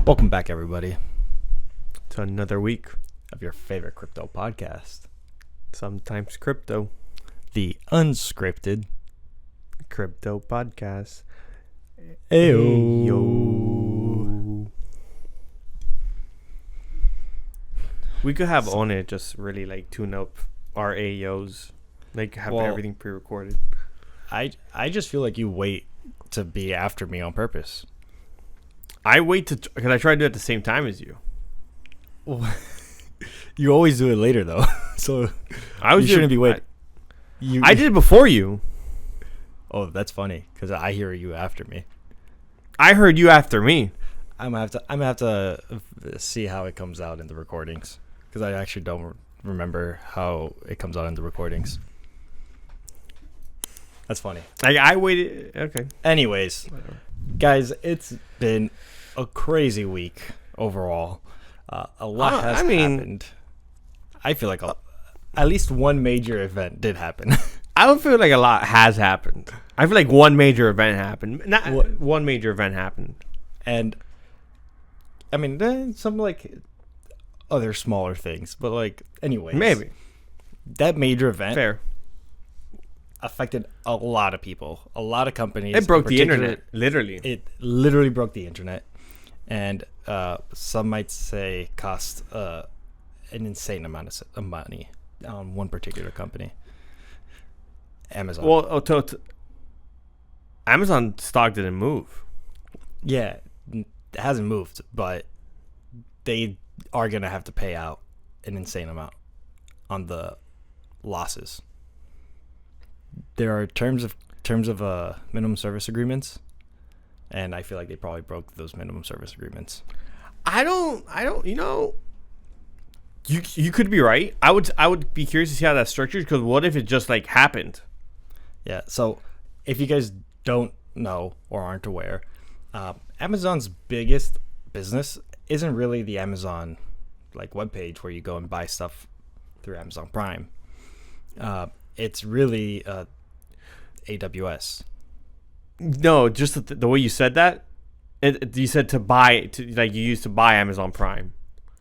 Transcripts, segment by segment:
Welcome back, everybody, to another week of your favorite crypto podcast, sometimes crypto the unscripted crypto podcast. Ayo. We could have on it just really like tune up our AOs, like have everything pre-recorded. I just feel like you wait to be after me on purpose. I wait because I try to do it at the same time as you. You always do it later though, so you shouldn't be waiting. I did it before you. Oh, that's funny because I hear you after me. I heard you after me. I'm gonna have to see how it comes out in the recordings because I actually don't remember how it comes out in the recordings. That's funny. I waited. Okay. Anyways, Whatever. Guys, it's been a crazy week overall. A lot has happened. I feel like at least one major event did happen. I don't feel like a lot has happened. I feel like one major event happened. One major event happened. And I mean, there's some like other smaller things, but like anyways. Maybe. That major event affected a lot of people, a lot of companies. It broke the internet, literally. It literally broke the internet. And some might say cost an insane amount of money on one particular company. Amazon. Well, Amazon stock didn't move. Yeah, it hasn't moved, but they are going to have to pay out an insane amount on the losses. There are terms of minimum service agreements, and I feel like they probably broke those minimum service agreements. I don't. You know, you could be right. I would be curious to see how that's structured. Because what if it just like happened? Yeah. So if you guys don't know or aren't aware, Amazon's biggest business isn't really the Amazon like webpage where you go and buy stuff through Amazon Prime. It's really AWS. No, just the way you said that. You said you used to buy Amazon Prime.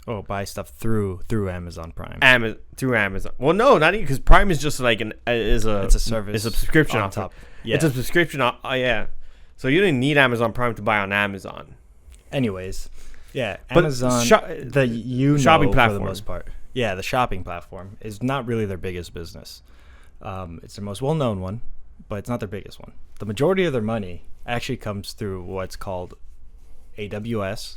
Oh, buy stuff through Amazon Prime. Through Amazon. Well, no, not even because Prime is just like it's a service. It's a subscription on top. Yeah. It's a subscription. Yeah. So you didn't need Amazon Prime to buy on Amazon. Anyways, yeah, but Amazon, shopping platform for the most part. Yeah, the shopping platform is not really their biggest business. It's their most well-known one, but it's not their biggest one. The majority of their money actually comes through what's called AWS,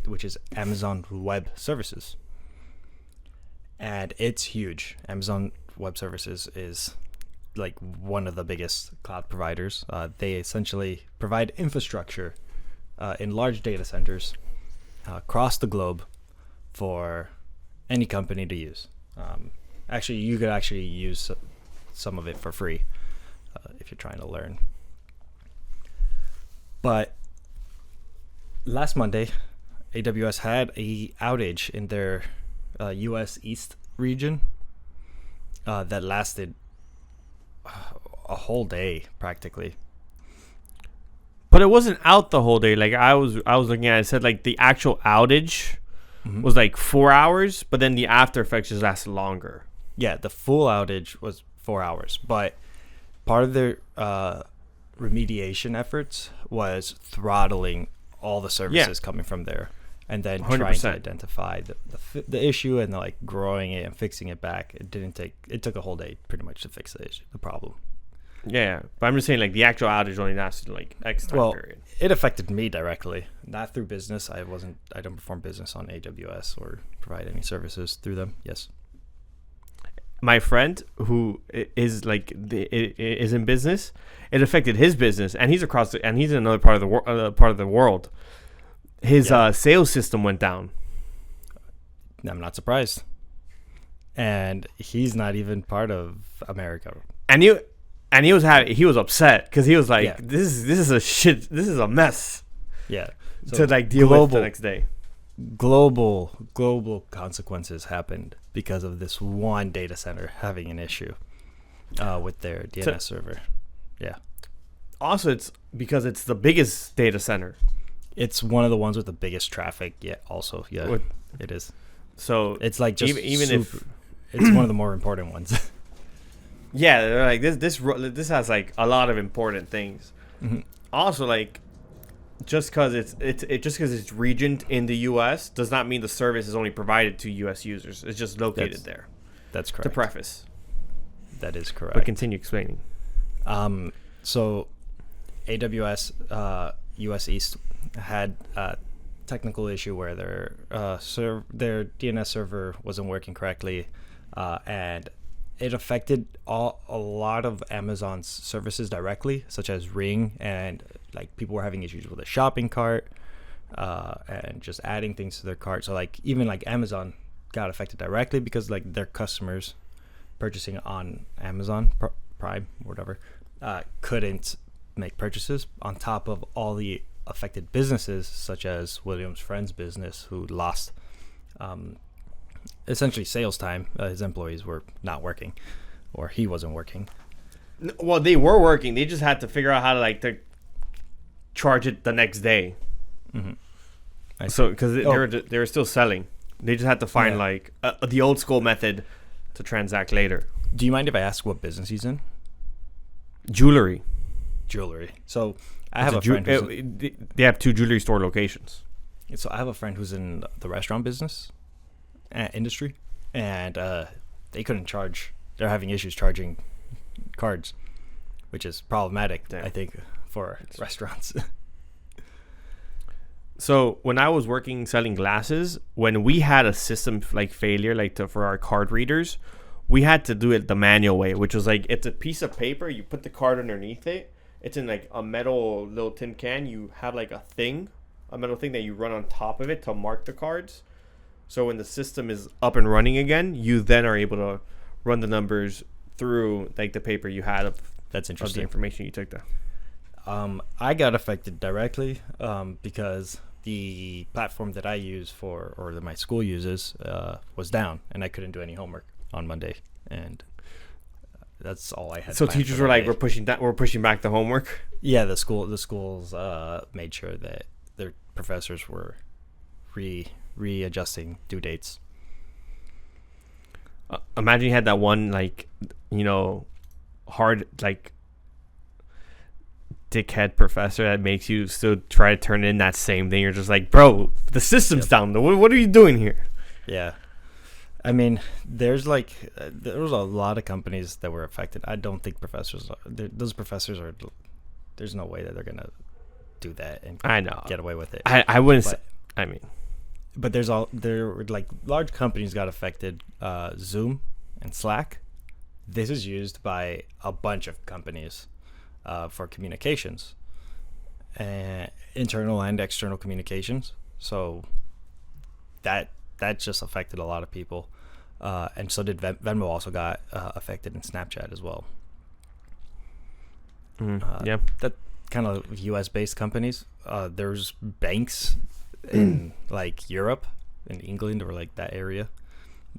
which is Amazon Web Services. And it's huge. Amazon Web Services is like one of the biggest cloud providers. They essentially provide infrastructure in large data centers across the globe for any company to use. Actually, you could actually use some of it for free if you're trying to learn. But last Monday, AWS had a outage in their U.S. East region that lasted a whole day practically. But it wasn't out the whole day. Like I was looking at it, said like the actual outage was like 4 hours, but then the after effects just lasted longer. Yeah, the full outage was 4 hours, but part of their remediation efforts was throttling all the services coming from there, and then 100%. Trying to identify the issue and like growing it and fixing it back. It took a whole day pretty much to fix the problem. Yeah, but I'm just saying like the actual outage only lasted like X time period. It affected me directly, not through business. I don't perform business on AWS or provide any services through them. Yes. My friend who is is in business, it affected his business, and he's in another part of the world. His sales system went down. I'm not surprised, and he's not even part of America. And he was upset because he was like, "This is a shit. This is a mess." Yeah. So to like deal with the next day. Global consequences happened because of this one data center having an issue with their DNS server. Yeah. Also, it's because it's the biggest data center. It's one of the ones with the biggest traffic. Yeah, also, yeah, it is. So it's like just even if it's one of the more important ones. Yeah, they're like this has like a lot of important things. Mm-hmm. Also, like just because it's regioned in the U.S. does not mean the service is only provided to U.S. users. It's just located there. That's correct. To preface, that is correct. But continue explaining. So AWS US East had a technical issue where their DNS server wasn't working correctly, and it affected a lot of Amazon's services directly, such as Ring, and like people were having issues with a shopping cart and just adding things to their cart. So like even like Amazon got affected directly because like their customers purchasing on Amazon Prime or whatever couldn't make purchases, on top of all the affected businesses such as William's friend's business, who lost essentially sales time. His employees were not working, or he wasn't working. Well, they were working. They just had to figure out how to to charge it the next day. Mm-hmm. So because they were still selling, they just had to find the old school method to transact later. Do you mind if I ask what business he's in? Jewelry. So I have a friend. They have 2 jewelry store locations. So I have a friend who's in the restaurant business industry, and they couldn't charge. They're having issues charging cards, which is problematic, I think, for restaurants. So when I was working selling glasses, when we had a system failure for our card readers, we had to do it the manual way, which was it's a piece of paper. You put the card underneath it. It's in a metal little tin can. You have a metal thing that you run on top of it to mark the cards. So when the system is up and running again, you then are able to run the numbers through the paper you had of That's interesting. Of the information you took there. I got affected directly because the platform that I use that my school uses was down, and I couldn't do any homework on Monday, and that's all I had. So teachers were we're pushing back the homework. Yeah, the schools made sure that their professors were readjusting due dates. Imagine you had that one hard dickhead professor that makes you still try to turn in that same thing. You're just bro, the system's down. What are you doing here? Yeah. I mean, there was a lot of companies that were affected. I don't think those professors are, there's no way that they're going to do that and get away with it. I wouldn't say, but there were large companies got affected, Zoom and Slack. This is used by a bunch of companies for communications, internal and external communications. So that just affected a lot of people. And so did Venmo also got affected, in Snapchat as well. Yeah. That kind of US based companies. There's banks in Europe, in England, or that area,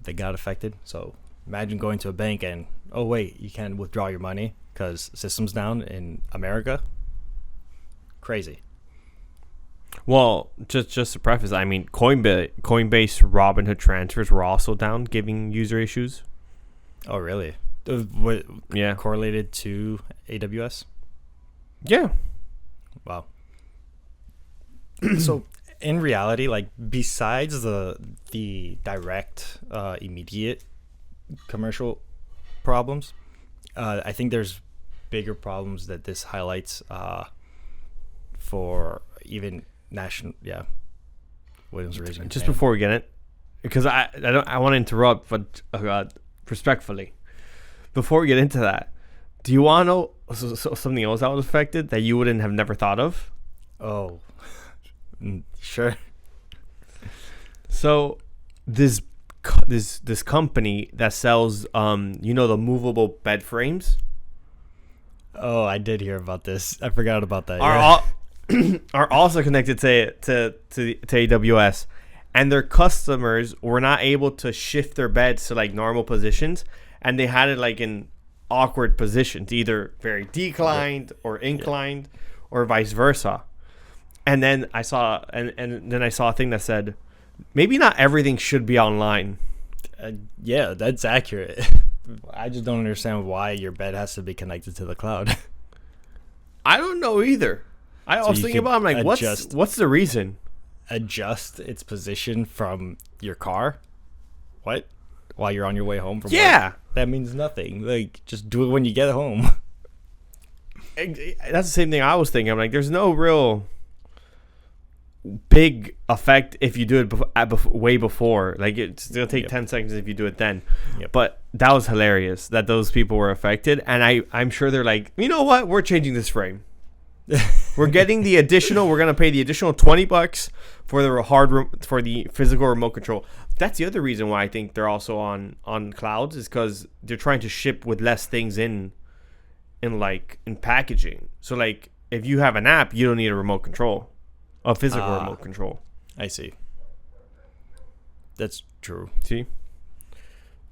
they got affected. So imagine going to a bank and, oh wait, you can't withdraw your money because system's down in America. Crazy. Well, just to preface, Coinbase Robinhood transfers were also down, giving user issues. Oh, really? Yeah. Correlated to AWS? Yeah. Wow. So, in reality, besides the direct, immediate commercial problems, I think there's bigger problems that this highlights for even national. Yeah, Williams raising. Just before we get it, because I want to interrupt, but respectfully, before we get into that, do you want to know something else that was affected that you wouldn't have never thought of? Oh, sure. So this company that sells the movable bed frames. Oh, I did hear about this. I forgot about that. Are also connected to AWS, and their customers were not able to shift their beds to normal positions, and they had it in awkward positions, either very declined or inclined, or vice versa. And then I saw a thing that said maybe not everything should be online. Yeah, that's accurate. I just don't understand why your bed has to be connected to the cloud. I don't know either. I was thinking about, I'm like, what's the reason? Adjust its position from your car? What? While you're on your way home from work? That means nothing. Like, just do it when you get home. That's the same thing I was thinking. I'm like, there's no real big effect if you do it way before. Like, it's gonna take 10 seconds if you do it then. But that was hilarious that those people were affected, and I'm sure they're like, you know what, we're changing this frame. We're getting the additional, we're gonna pay the additional $20 for the physical remote control. That's the other reason why I think they're also on clouds, is because they're trying to ship with less things in packaging. So like, if you have an app, you don't need a remote control. A physical remote control. I see. That's true. See?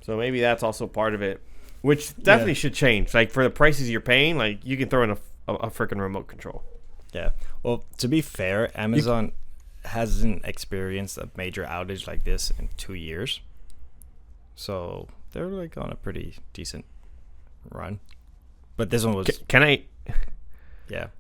So maybe that's also part of it, which definitely should change. Like, for the prices you're paying, like, you can throw in a freaking remote control. Yeah. Well, to be fair, Amazon hasn't experienced a major outage like this in 2 years. So they're like on a pretty decent run. But this one was... Can I... Yeah.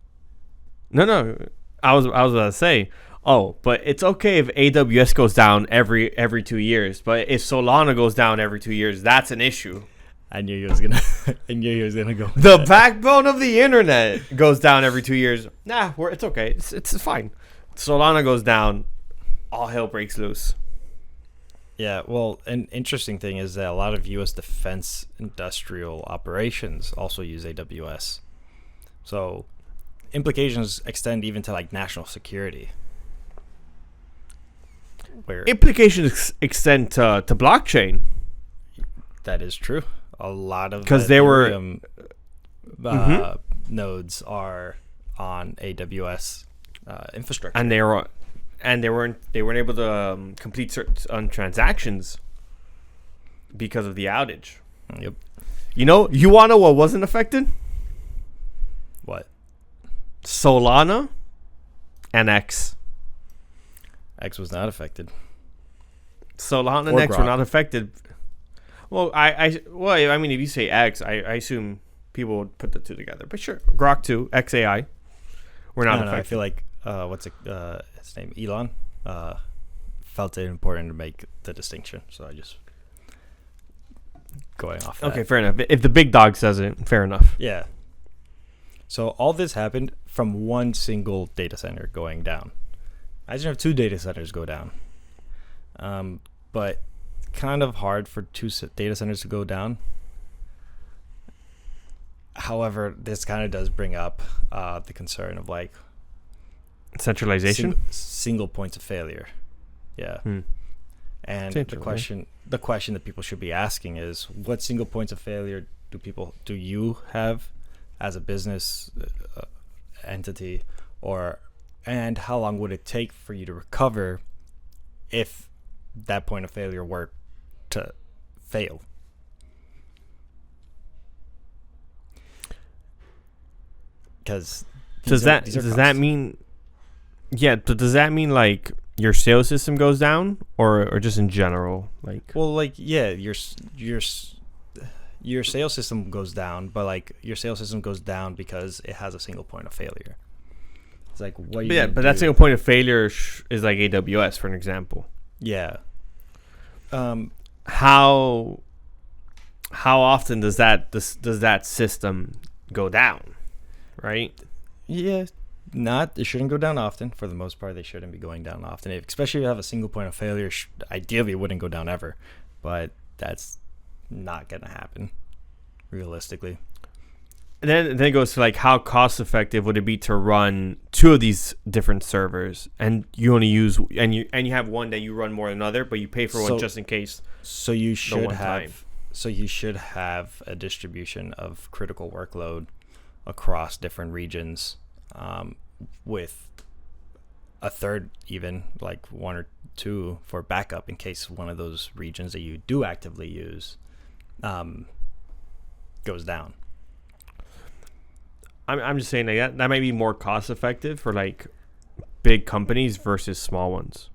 No. I was about to say, but it's okay if AWS goes down every 2 years, but if Solana goes down every 2 years, that's an issue. I knew he was gonna go. The backbone of the internet goes down every 2 years. It's okay. It's fine. Solana goes down, all hell breaks loose. Yeah, well, an interesting thing is that a lot of U.S. defense industrial operations also use AWS. So implications extend even to like national security. Where implications extend to blockchain. That is true. A lot of because they were nodes are on AWS infrastructure, and they weren't able to complete certain transactions because of the outage. Yep. You want to know what wasn't affected? What? Solana and X. X was not affected. Solana and X were not affected. Well, I mean, if you say X, I assume people would put the two together. But sure, Grok 2, XAI, we're not affected. I feel like his name, Elon, felt it important to make the distinction. So I just going off that. Okay, fair enough. If the big dog says it, fair enough. Yeah. So all this happened from one single data center going down. I just have 2 data centers go down. But kind of hard for 2 data centers to go down. However, this kind of does bring up the concern of like centralization, single points of failure. Yeah. And the question that people should be asking is, what single points of failure do you have as a business entity, and how long would it take for you to recover if that point of failure were to fail? Because does that mean like your sales system goes down, or just in general? Like, well, like, yeah, your sales system goes down, but like your sales system goes down because it has a single point of failure. It's like, what? But that single point of failure is like AWS, for an example. Yeah. How often does that system go down? Right? Yeah. It shouldn't go down often. For the most part, they shouldn't be going down often. Especially if you have a single point of failure, ideally it wouldn't go down ever. But that's not going to happen, realistically. And then it goes to like, how cost effective would it be to run 2 of these different servers, and you only use and you have one that you run more than another, but you pay for one just in case. So you should have a distribution of critical workload across different regions, with a third, even like 1 or 2 for backup in case one of those regions that you do actively use goes down. I'm just saying that might be more cost effective for like big companies versus small ones.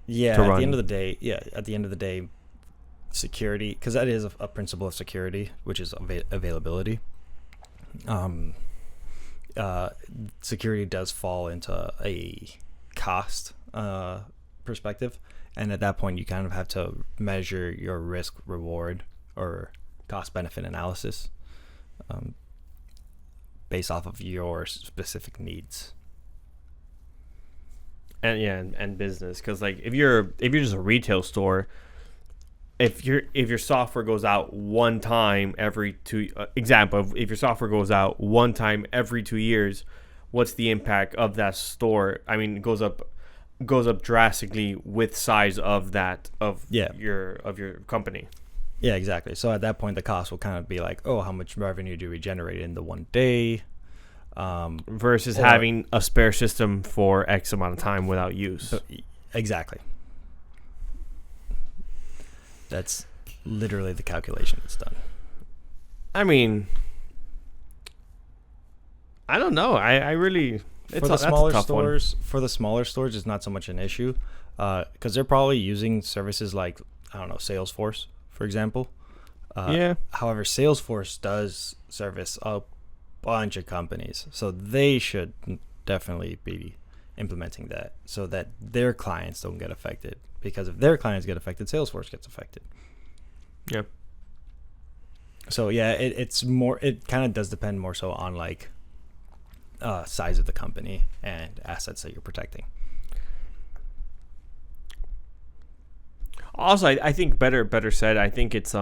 Yeah, at the end of the day, security, because that is a principle of security, which is availability. Security does fall into a cost perspective, and at that point you kind of have to measure your risk reward or cost benefit analysis based off of your specific needs. And business, because like if you're just a retail store, if your software goes out one time every if your software goes out one time every 2 years, what's the impact of that store? I mean, it goes up drastically with size of your company. Yeah, exactly. So at that point, the cost will kind of be like, oh, how much revenue do we generate in the one day? Versus having a spare system for X amount of time without use. Exactly. That's literally the calculation that's done. I mean, I don't know. I really... For the smaller stores, it's not so much an issue because they're probably using services like, I don't know, Salesforce, for example. However, Salesforce does service a bunch of companies, so they should definitely be implementing that so that their clients don't get affected, because if their clients get affected, Salesforce gets affected. Yep. So yeah, it kind of does depend more so on like size of the company and assets that you're protecting. Also, I think better said, I think it's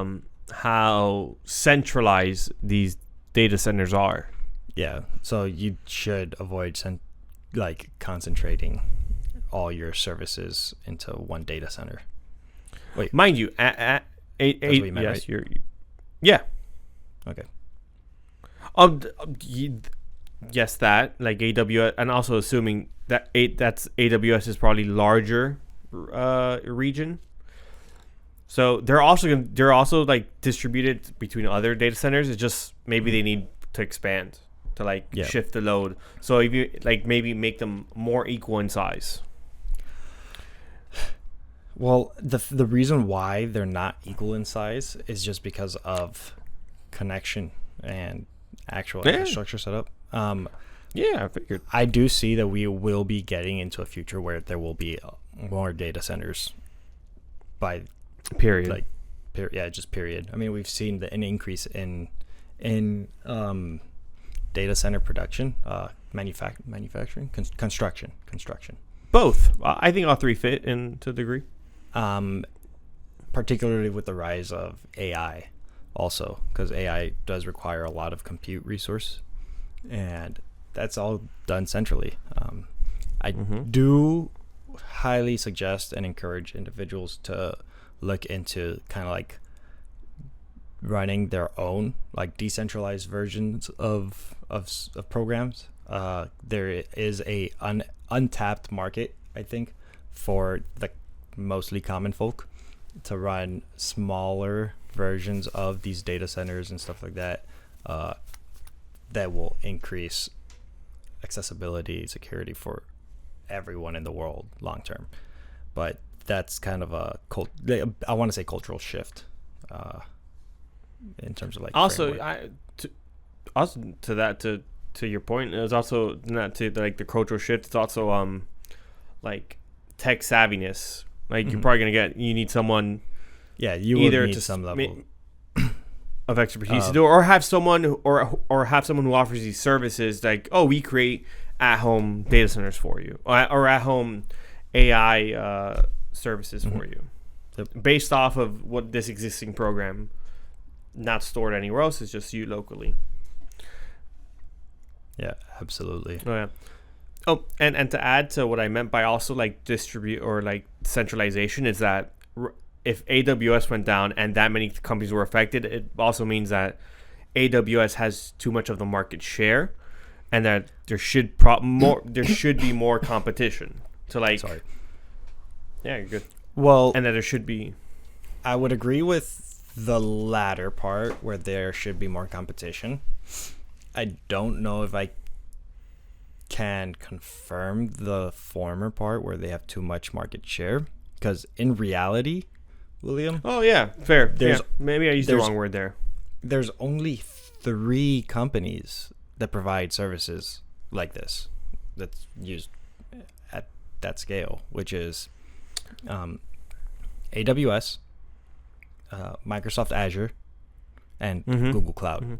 how centralized these data centers are. Yeah, so you should avoid concentrating all your services into one data center. Wait, mind you, that's what you meant, yes, right? Yeah. Okay. Yes, that like AWS, and also assuming that that's AWS is probably larger region. So they're also like distributed between other data centers. It's just maybe they need to expand to shift the load. So if you maybe make them more equal in size. Well, the reason why they're not equal in size is just because of connection and actual infrastructure setup. I figured. I do see that we will be getting into a future where there will be more data centers by period. Just period. I mean, we've seen an increase in data center production, manufacturing, construction. Both. I think all three fit in to a degree. Particularly with the rise of AI, also because AI does require a lot of compute resource, and that's all done centrally. I do highly suggest and encourage individuals to look into kind of like running their own like decentralized versions of programs. There is a untapped market, I think, for the mostly common folk to run smaller versions of these data centers and stuff like that, that will increase accessibility, security for everyone in the world long term. But that's kind of I want to say cultural shift in terms of like also to your point, it was also not to like the cultural shift. It's also like tech savviness. Like you're probably you need someone. Yeah, you either need some level of expertise to do, or have someone or have someone who offers these services. Like, oh, we create at-home data centers for you, or at-home AI services for you, based off of what this existing program, not stored anywhere else. It's just you locally. Yeah, absolutely. Oh yeah. Oh, and to add to what I meant by also like distribute or like centralization is that if AWS went down and that many companies were affected, it also means that AWS has too much of the market share, and that there should be more competition to like. Sorry. Yeah, you're good. Well, and that there should be. I would agree with the latter part where there should be more competition. I don't know if can confirm the former part where they have too much market share, because in reality, William. Oh yeah, fair. Maybe I used the wrong word there. There's only 3 companies that provide services like this that's used at that scale, which is AWS, Microsoft Azure, and Google Cloud. Mm-hmm.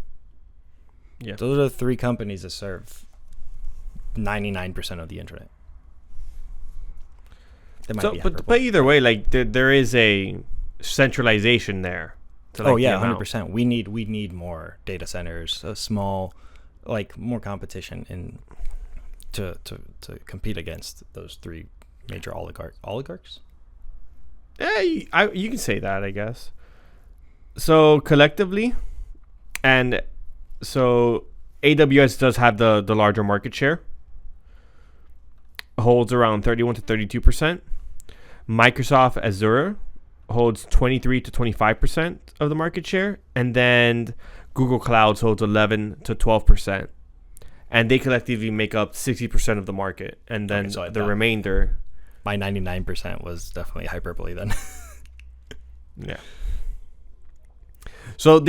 Yeah, those are the 3 companies that serve 99% of the internet. But either way, like there is a centralization there. To, like, 100%. We need more data centers, a small, like more competition in to compete against those 3 major oligarchs. Yeah, you can say that, I guess. So collectively, and so AWS does have the larger market share, holds around 31 to 32%. Microsoft Azure holds 23 to 25% of the market share, and then Google Cloud holds 11 to 12%, and they collectively make up 60% of the market, and then the remainder. My 99% was definitely hyperbole then. Yeah. So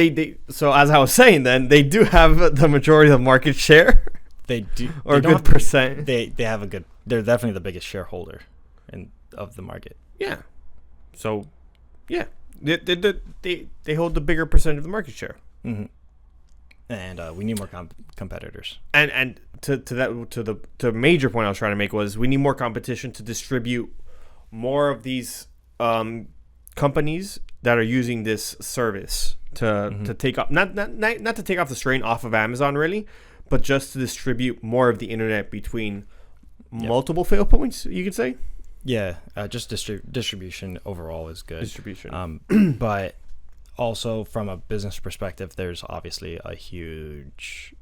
so as I was saying, then they do have the majority of the market share. They do, or a good percent. They have a good. They're definitely the biggest shareholder of the market. Yeah. So, yeah, they hold the bigger percent of the market share. Mm-hmm. And we need more competitors. And to the major point I was trying to make was we need more competition to distribute more of these companies that are using this service to take off not to take off the strain off of Amazon really, but just to distribute more of the internet between multiple fail points, you could say. Yeah, just distribution overall is good. Distribution. But also from a business perspective, there's obviously a huge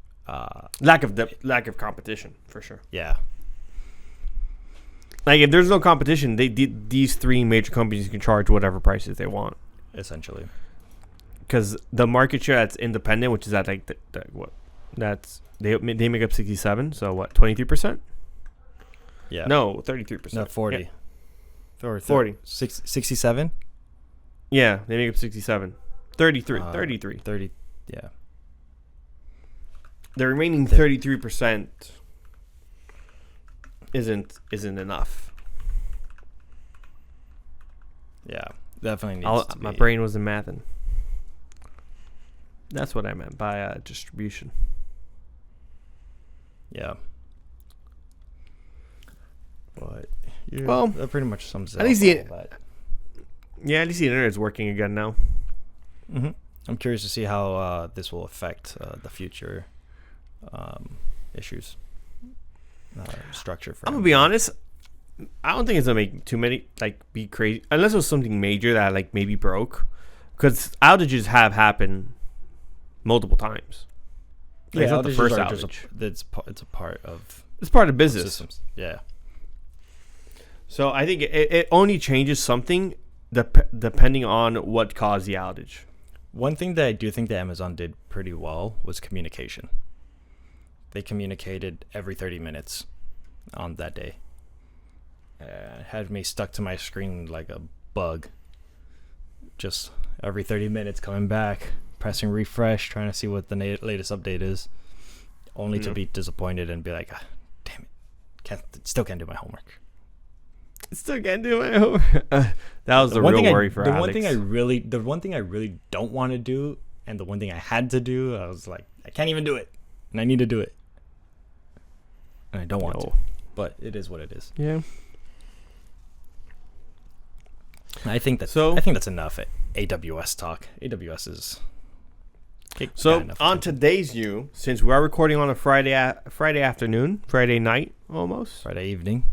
lack of competition for sure. Yeah. Like if there's no competition, these 3 major companies can charge whatever prices they want, essentially. Because the market share that's independent, which is at like they make up 67. So what, 23%? Yeah. No, 33%. No, 40. Yeah. Or 40. 67? Yeah, they make up 67. 33. 33. 30. Yeah. The remaining 33% isn't enough. Yeah, definitely needs to be. My brain wasn't mathing. That's what I meant by distribution. Yeah. But that pretty much sums it up. At least the internet is working again now. Mm-hmm. I'm curious to see how this will affect the future issues. Structure for. I'm gonna be honest. I don't think it's gonna make too many be crazy unless it was something major that maybe broke, because outages have happened multiple times. It's not the first outage. It's a part of. It's part of business systems. Yeah. So I think it only changes something depending on what caused the outage. One thing that I do think that Amazon did pretty well was communication. They communicated every 30 minutes on that day. Had me stuck to my screen like a bug. Just every 30 minutes coming back, pressing refresh, trying to see what the latest update is, only to be disappointed and be like, damn it, still can't do my homework. Still can't do my homework. That was the real worry for Alex. The one thing I really don't want to do, and the one thing I had to do, I was like, I can't even do it, and I need to do it, and I don't want to, but it is what it is. Yeah. I think that's enough at AWS talk. AWS is. So on today's since we are recording on a Friday afternoon, Friday night almost, Friday evening.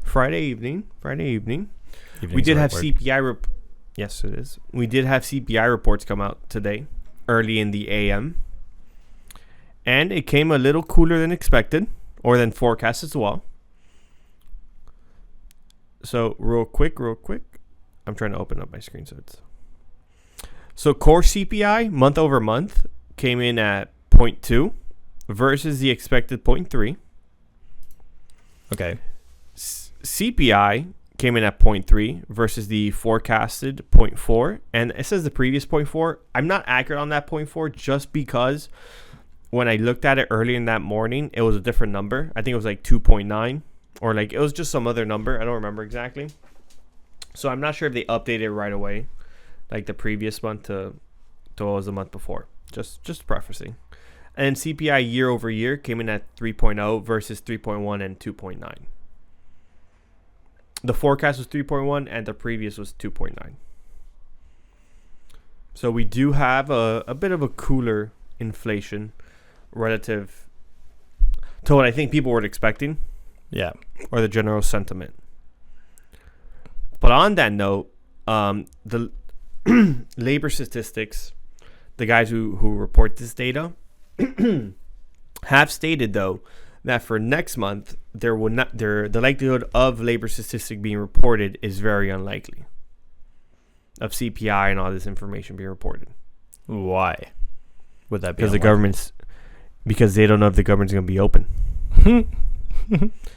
Friday evening. We did have CPI. Yes, it is. We did have CPI reports come out today, early in the AM, and it came a little cooler than expected, or than forecast as well. So real quick, I'm trying to open up my screen so core CPI month over month came in at 0.2 versus the expected 0.3. Okay. CPI came in at 0.3 versus the forecasted 0.4. And it says the previous 0.4. I'm not accurate on that 0.4 just because when I looked at it early in that morning, it was a different number. I think it was like 2.9 or like it was just some other number. I don't remember exactly. So I'm not sure if they updated it right away, like the previous month to what was the month before. Just prefacing. And CPI year over year came in at 3.0 versus 3.1 and 2.9. The forecast was 3.1 and the previous was 2.9. So we do have a bit of a cooler inflation relative to what I think people were expecting. Yeah. Or the general sentiment. But on that note, the labor statistics, the guys who report this data, have stated though that for next month the likelihood of labor statistic being reported is very unlikely. Of CPI and all this information being reported. Why would that be? Because they don't know if the government's going to be open.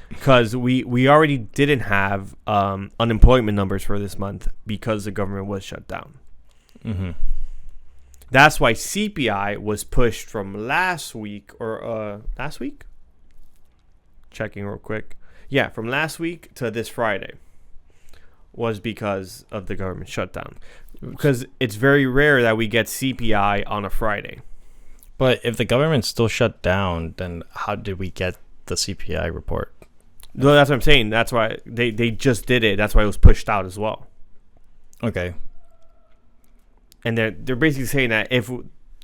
Because we already didn't have unemployment numbers for this month because the government was shut down. Mm-hmm. That's why CPI was pushed from last week or last week? Checking real quick. Yeah, from last week to this Friday was because of the government shutdown. Because it's very rare that we get CPI on a Friday. But if the government's still shut down, then how did we get the CPI report? No, that's what I'm saying. That's why they just did it. That's why it was pushed out as well. Okay. And they're basically saying that if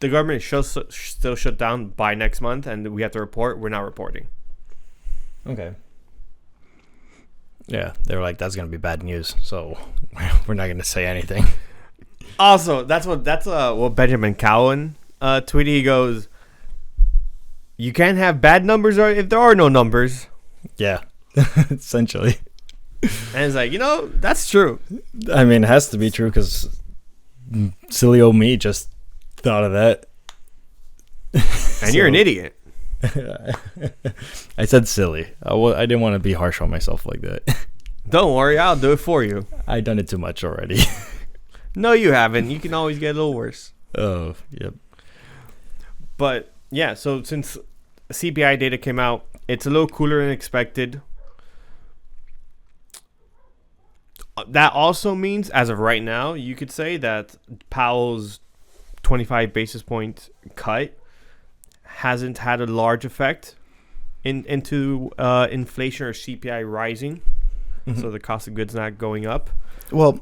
the government is still shut down by next month and we have to report, we're not reporting. Okay. Yeah, they were like, that's going to be bad news, so we're not going to say anything. Also, that's what Benjamin Cowan tweeted. He goes, you can't have bad numbers if there are no numbers. Yeah, essentially. And it's like, that's true. I mean, it has to be true because silly old me just thought of that. And you're an idiot. I said silly. I didn't want to be harsh on myself like that. Don't worry, I'll do it for you. I've done it too much already. No, you haven't. You can always get a little worse. Oh, yep. But yeah, so since CPI data came out, it's a little cooler than expected. That also means, as of right now, you could say that Powell's 25 basis point cut hasn't had a large effect into inflation or CPI rising. Mm-hmm. So the cost of goods not going up. Well,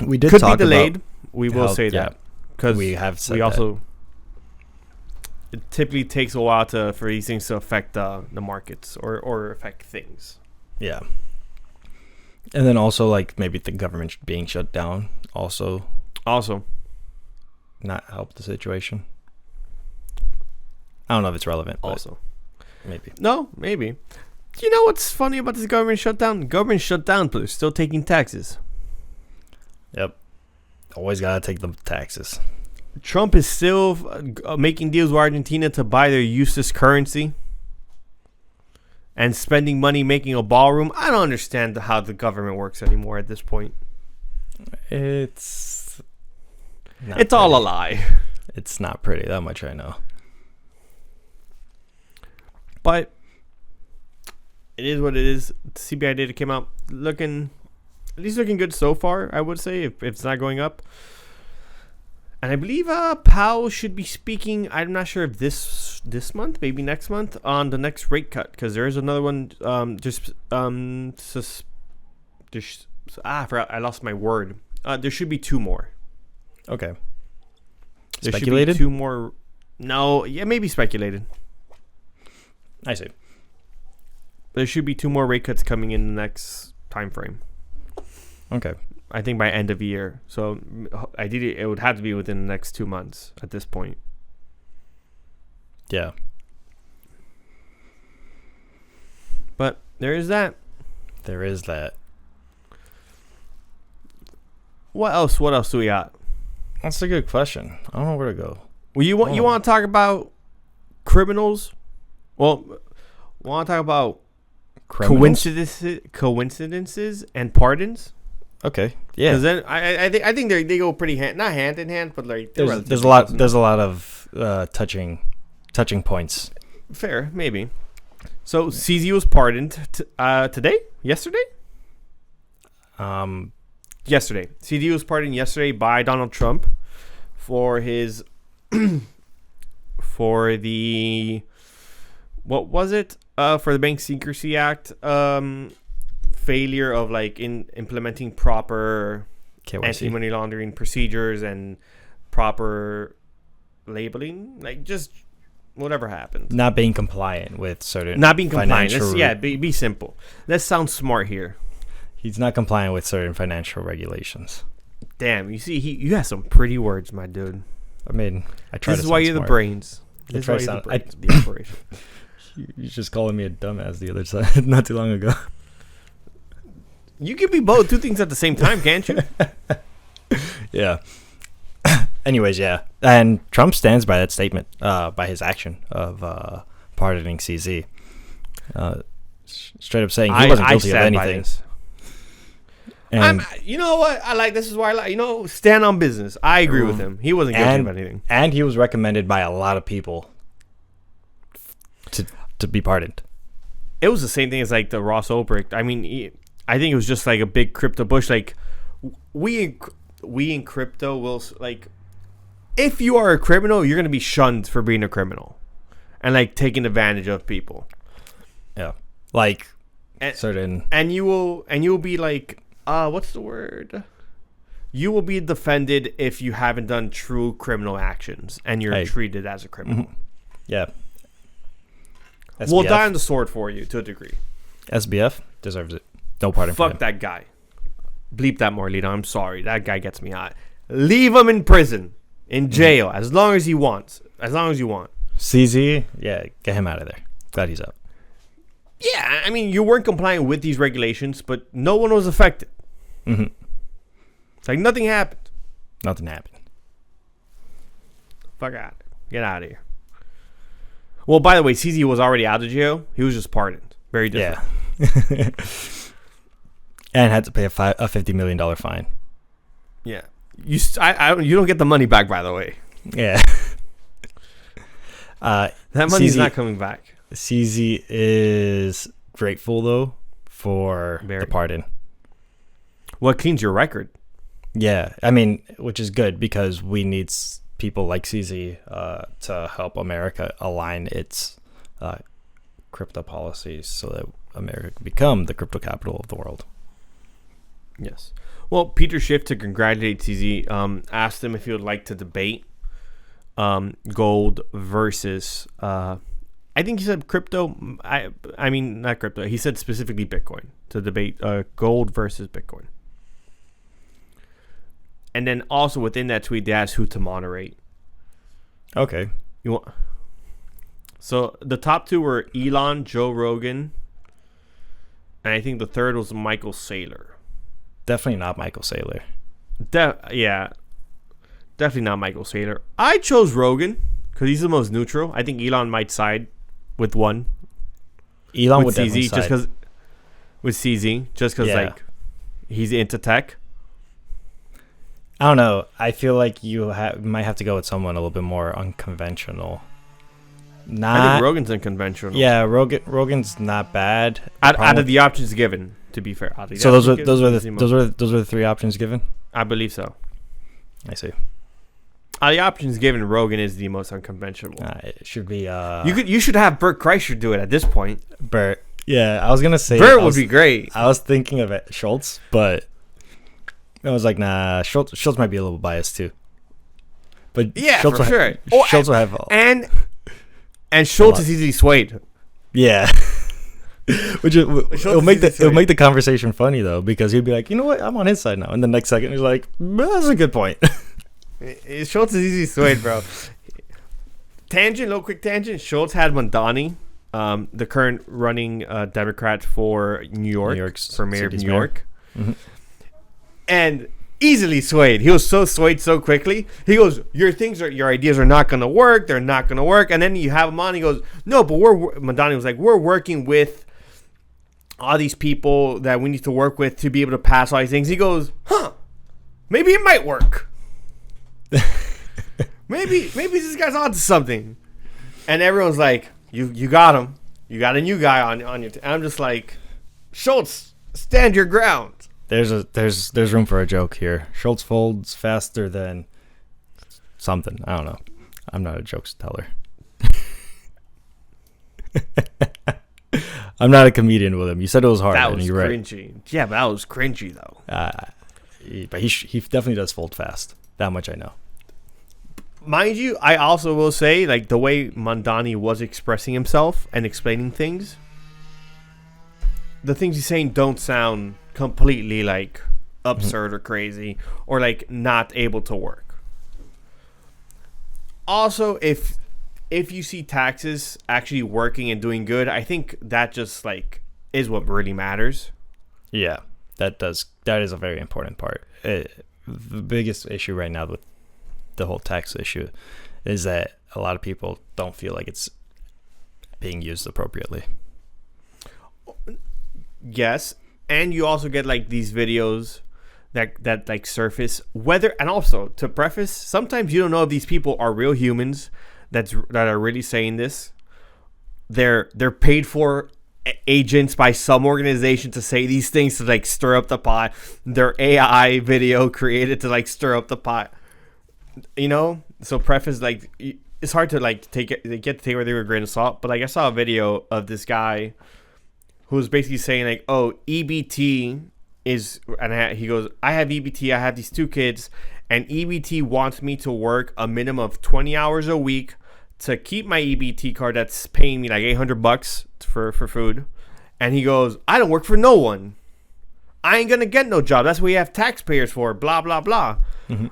we did could talk be delayed. About we will say that because we have said that. It typically takes a while for these things to affect the markets or affect things. Yeah. And then also like maybe the government being shut down also not help the situation. I don't know if it's relevant. Also, maybe. No, maybe. You know what's funny about this government shutdown? The government shut down, but they're still taking taxes. Yep. Always gotta take the taxes. Trump is still making deals with Argentina to buy their useless currency and spending money making a ballroom. I don't understand how the government works anymore at this point. It's all a lie. It's not pretty. That much I know. But it is what it is. The CPI data came out looking good so far, I would say, if it's not going up. And I believe Powell should be speaking, I'm not sure if this month, maybe next month, on the next rate cut. Because there is another one. I forgot. I lost my word. There should be two more. Okay. There Speculated? should be two more. No, yeah, maybe speculated. I see. There should be two more rate cuts coming in the next time frame. Okay. I think by end of year. So ideally, it would have to be within the next 2 months at this point. Yeah. But there is that. There is that. What else? What else do we got? That's a good question. I don't know where to go. Well, you want to talk about criminals? Well, want to talk about coincidences and pardons. Okay, yeah. Because then I think they go pretty not hand in hand, but like there's a lot of touching points. Fair, maybe. So CZ was pardoned yesterday. Yesterday, CZ was pardoned yesterday by Donald Trump for his for the Bank Secrecy Act failure of like in implementing proper KYC. Anti-money laundering procedures and proper labeling, like just whatever happened. Not being compliant with certain. Not being compliant. Be simple. Let's sound smart here. He's not compliant with certain financial regulations. Damn, you see, you have some pretty words, my dude. I mean, I try. This is why you're the brains. This is why you're the brains. The inspiration. You're just calling me a dumbass the other side not too long ago. You can be both, two things at the same time, can't you? Yeah. Anyways, yeah. And Trump stands by that statement, by his action of pardoning CZ. Straight up saying he wasn't guilty of anything. And you know what? This is why I like, stand on business. I agree with him. He wasn't guilty of anything. And he was recommended by a lot of people to be pardoned. It was the same thing as like the Ross Ulbricht. I mean, I think it was just like a big crypto push. Like we in crypto will like, if you are a criminal, you're gonna be shunned for being a criminal, and like taking advantage of people. Yeah, like and you will be like, what's the word? You will be defended if you haven't done true criminal actions and you're treated as a criminal. Mm-hmm. Yeah. SBF. We'll die on the sword for you to a degree. SBF deserves it. No pardon for him. Fuck that guy. Bleep that, Marlena. I'm sorry. That guy gets me hot. Leave him in prison, in jail, as long as he wants. As long as you want. CZ, yeah, get him out of there. Glad he's out. Yeah, I mean, you weren't compliant with these regulations, but no one was affected. Mm-hmm. It's like nothing happened. Nothing happened. Fuck out. Get out of here. Well, by the way, CZ was already out of jail. He was just pardoned. Very different. Yeah. And had to pay a $50 million fine. Yeah. You don't get the money back, by the way. Yeah. That money's not coming back. CZ is grateful, though, for the pardon. Well, it cleans your record. Yeah. I mean, which is good because we need people like CZ to help America align its crypto policies so that America can become the crypto capital of the world. Yes. Well, Peter Schiff, to congratulate CZ, asked him if he would like to debate gold versus, I think he said crypto. I mean, not crypto. He said specifically Bitcoin, to debate gold versus Bitcoin. And then also within that tweet, they asked who to moderate. Okay. So the top two were Elon, Joe Rogan, and I think the third was Michael Saylor. Definitely not Michael Saylor. Yeah. Definitely not Michael Saylor. I chose Rogan because he's the most neutral. I think Elon might side with one. Elon with would CZ, definitely side. With CZ, just because like he's into tech. I don't know. I feel like you might have to go with someone a little bit more unconventional. I think Rogan's unconventional. Yeah, Rogan's not bad. Out of the options given, to be fair. So those were the three options given? I believe so. I see. The options given, Rogan is the most unconventional. It should be. You should have Bert Kreischer do it at this point. Bert. Yeah, I was gonna say Bert would be great. I was thinking of it, Schultz, but I was like, nah. Schultz might be a little biased too. But yeah, Schultz for sure. Schultz will have and Schultz is easily swayed. Yeah. Which it'll make the conversation funny though, because he'd be like, you know what, I'm on his side now, and the next second he's like, that's a good point. Schultz is easy swayed, bro. Quick tangent. Schultz had Mondani, the current running Democrat for New York, for mayor of New York, and easily swayed. He was so swayed so quickly. He goes, your ideas are not going to work. They're not going to work. And then you have him on. He goes, no, but Mondani was like, we're working with all these people that we need to work with to be able to pass all these things. He goes, maybe it might work. maybe this guy's onto something. And everyone's like, you got him. You got a new guy on your team. I'm just like, Schultz, stand your ground. There's room for a joke here. Schultz folds faster than something. I don't know. I'm not a jokes teller. I'm not a comedian with him. You said it was hard. That was you're cringy. Right. Yeah, but that was cringy though. But he definitely does fold fast. That much I know. Mind you, I also will say, like, the way Mandani was expressing himself and explaining things, the things he's saying don't sound completely, like, absurd or crazy or, like, not able to work. Also, if you see taxes actually working and doing good, I think that just, like, is what really matters. Yeah, that is a very important part. The biggest issue right now with the whole tax issue is that a lot of people don't feel like it's being used appropriately. Yes, and you also get like these videos that like surface and also to preface, sometimes you don't know if these people are real humans that are really saying this. They're paid for agents by some organization to say these things to like stir up the pot. Their AI video created to like stir up the pot. You know, so preface, like, it's hard to like take everything with a grain of salt. But like, I saw a video of this guy who was basically saying like, oh, EBT is, and he goes, I have EBT, I have these 2 kids, and EBT wants me to work a minimum of 20 hours a week to keep my EBT card that's paying me like $800 for food. And he goes, I don't work for no one. I ain't gonna get no job. That's what we have taxpayers for. Blah blah blah. Mm-hmm.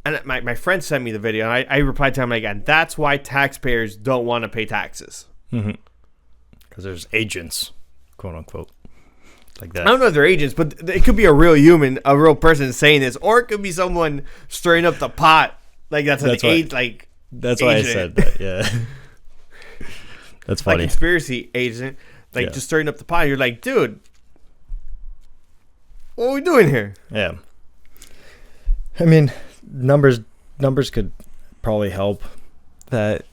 And my friend sent me the video, and I replied to him like, and that's why taxpayers don't want to pay taxes. Because there's agents, quote unquote, like that. I don't know if they're agents, but it could be a real human, a real person saying this, or it could be someone stirring up the pot. Like that's an agent. Like that's why I said that. Yeah, that's funny. Like conspiracy agent, like just stirring up the pot. You're like, dude, what are we doing here? Yeah. I mean, numbers could probably help that.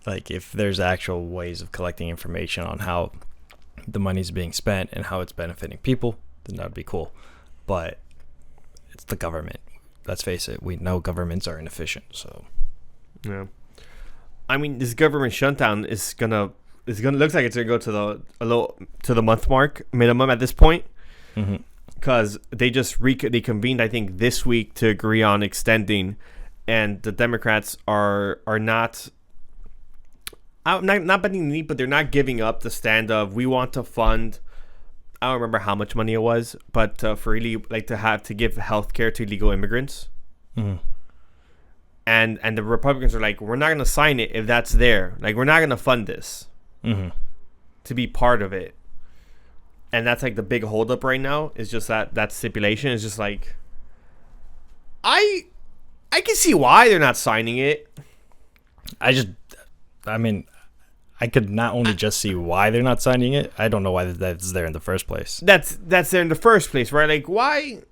Like, if there's actual ways of collecting information on how the money's being spent and how it's benefiting people, then that would be cool. But it's the government. Let's face it. We know governments are inefficient. So, yeah. I mean, this government shutdown looks like it's gonna go to the month mark minimum at this point. Mm-hmm. Because they just they convened, I think, this week to agree on extending, and the Democrats are not bending the knee, but they're not giving up the stand of we want to fund. I don't remember how much money it was, but for really like to give healthcare to illegal immigrants. Mm-hmm. And the Republicans are like, we're not gonna sign it if that's there. Like, we're not gonna fund this to be part of it. And that's like the big holdup right now is just that stipulation is just like, I can see why they're not signing it. I mean, I could not only just see why they're not signing it. I don't know why that's there in the first place. That's there in the first place, right? Like, why?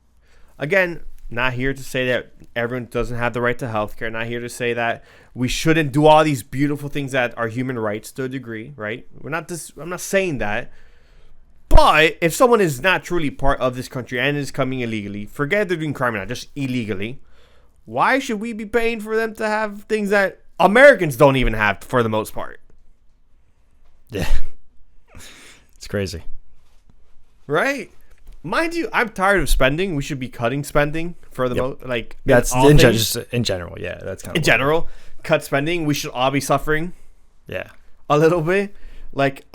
Again, not here to say that everyone doesn't have the right to healthcare. Not here to say that we shouldn't do all these beautiful things that are human rights to a degree, right? I'm not saying that. But if someone is not truly part of this country and is coming illegally, forget they're doing crime or not, just illegally, why should we be paying for them to have things that Americans don't even have for the most part? Yeah. It's crazy. Right? Mind you, I'm tired of spending. We should be cutting spending for the most, like, that's just in general. Yeah, that's kind of in general. Cut spending. We should all be suffering. Yeah. A little bit. Like,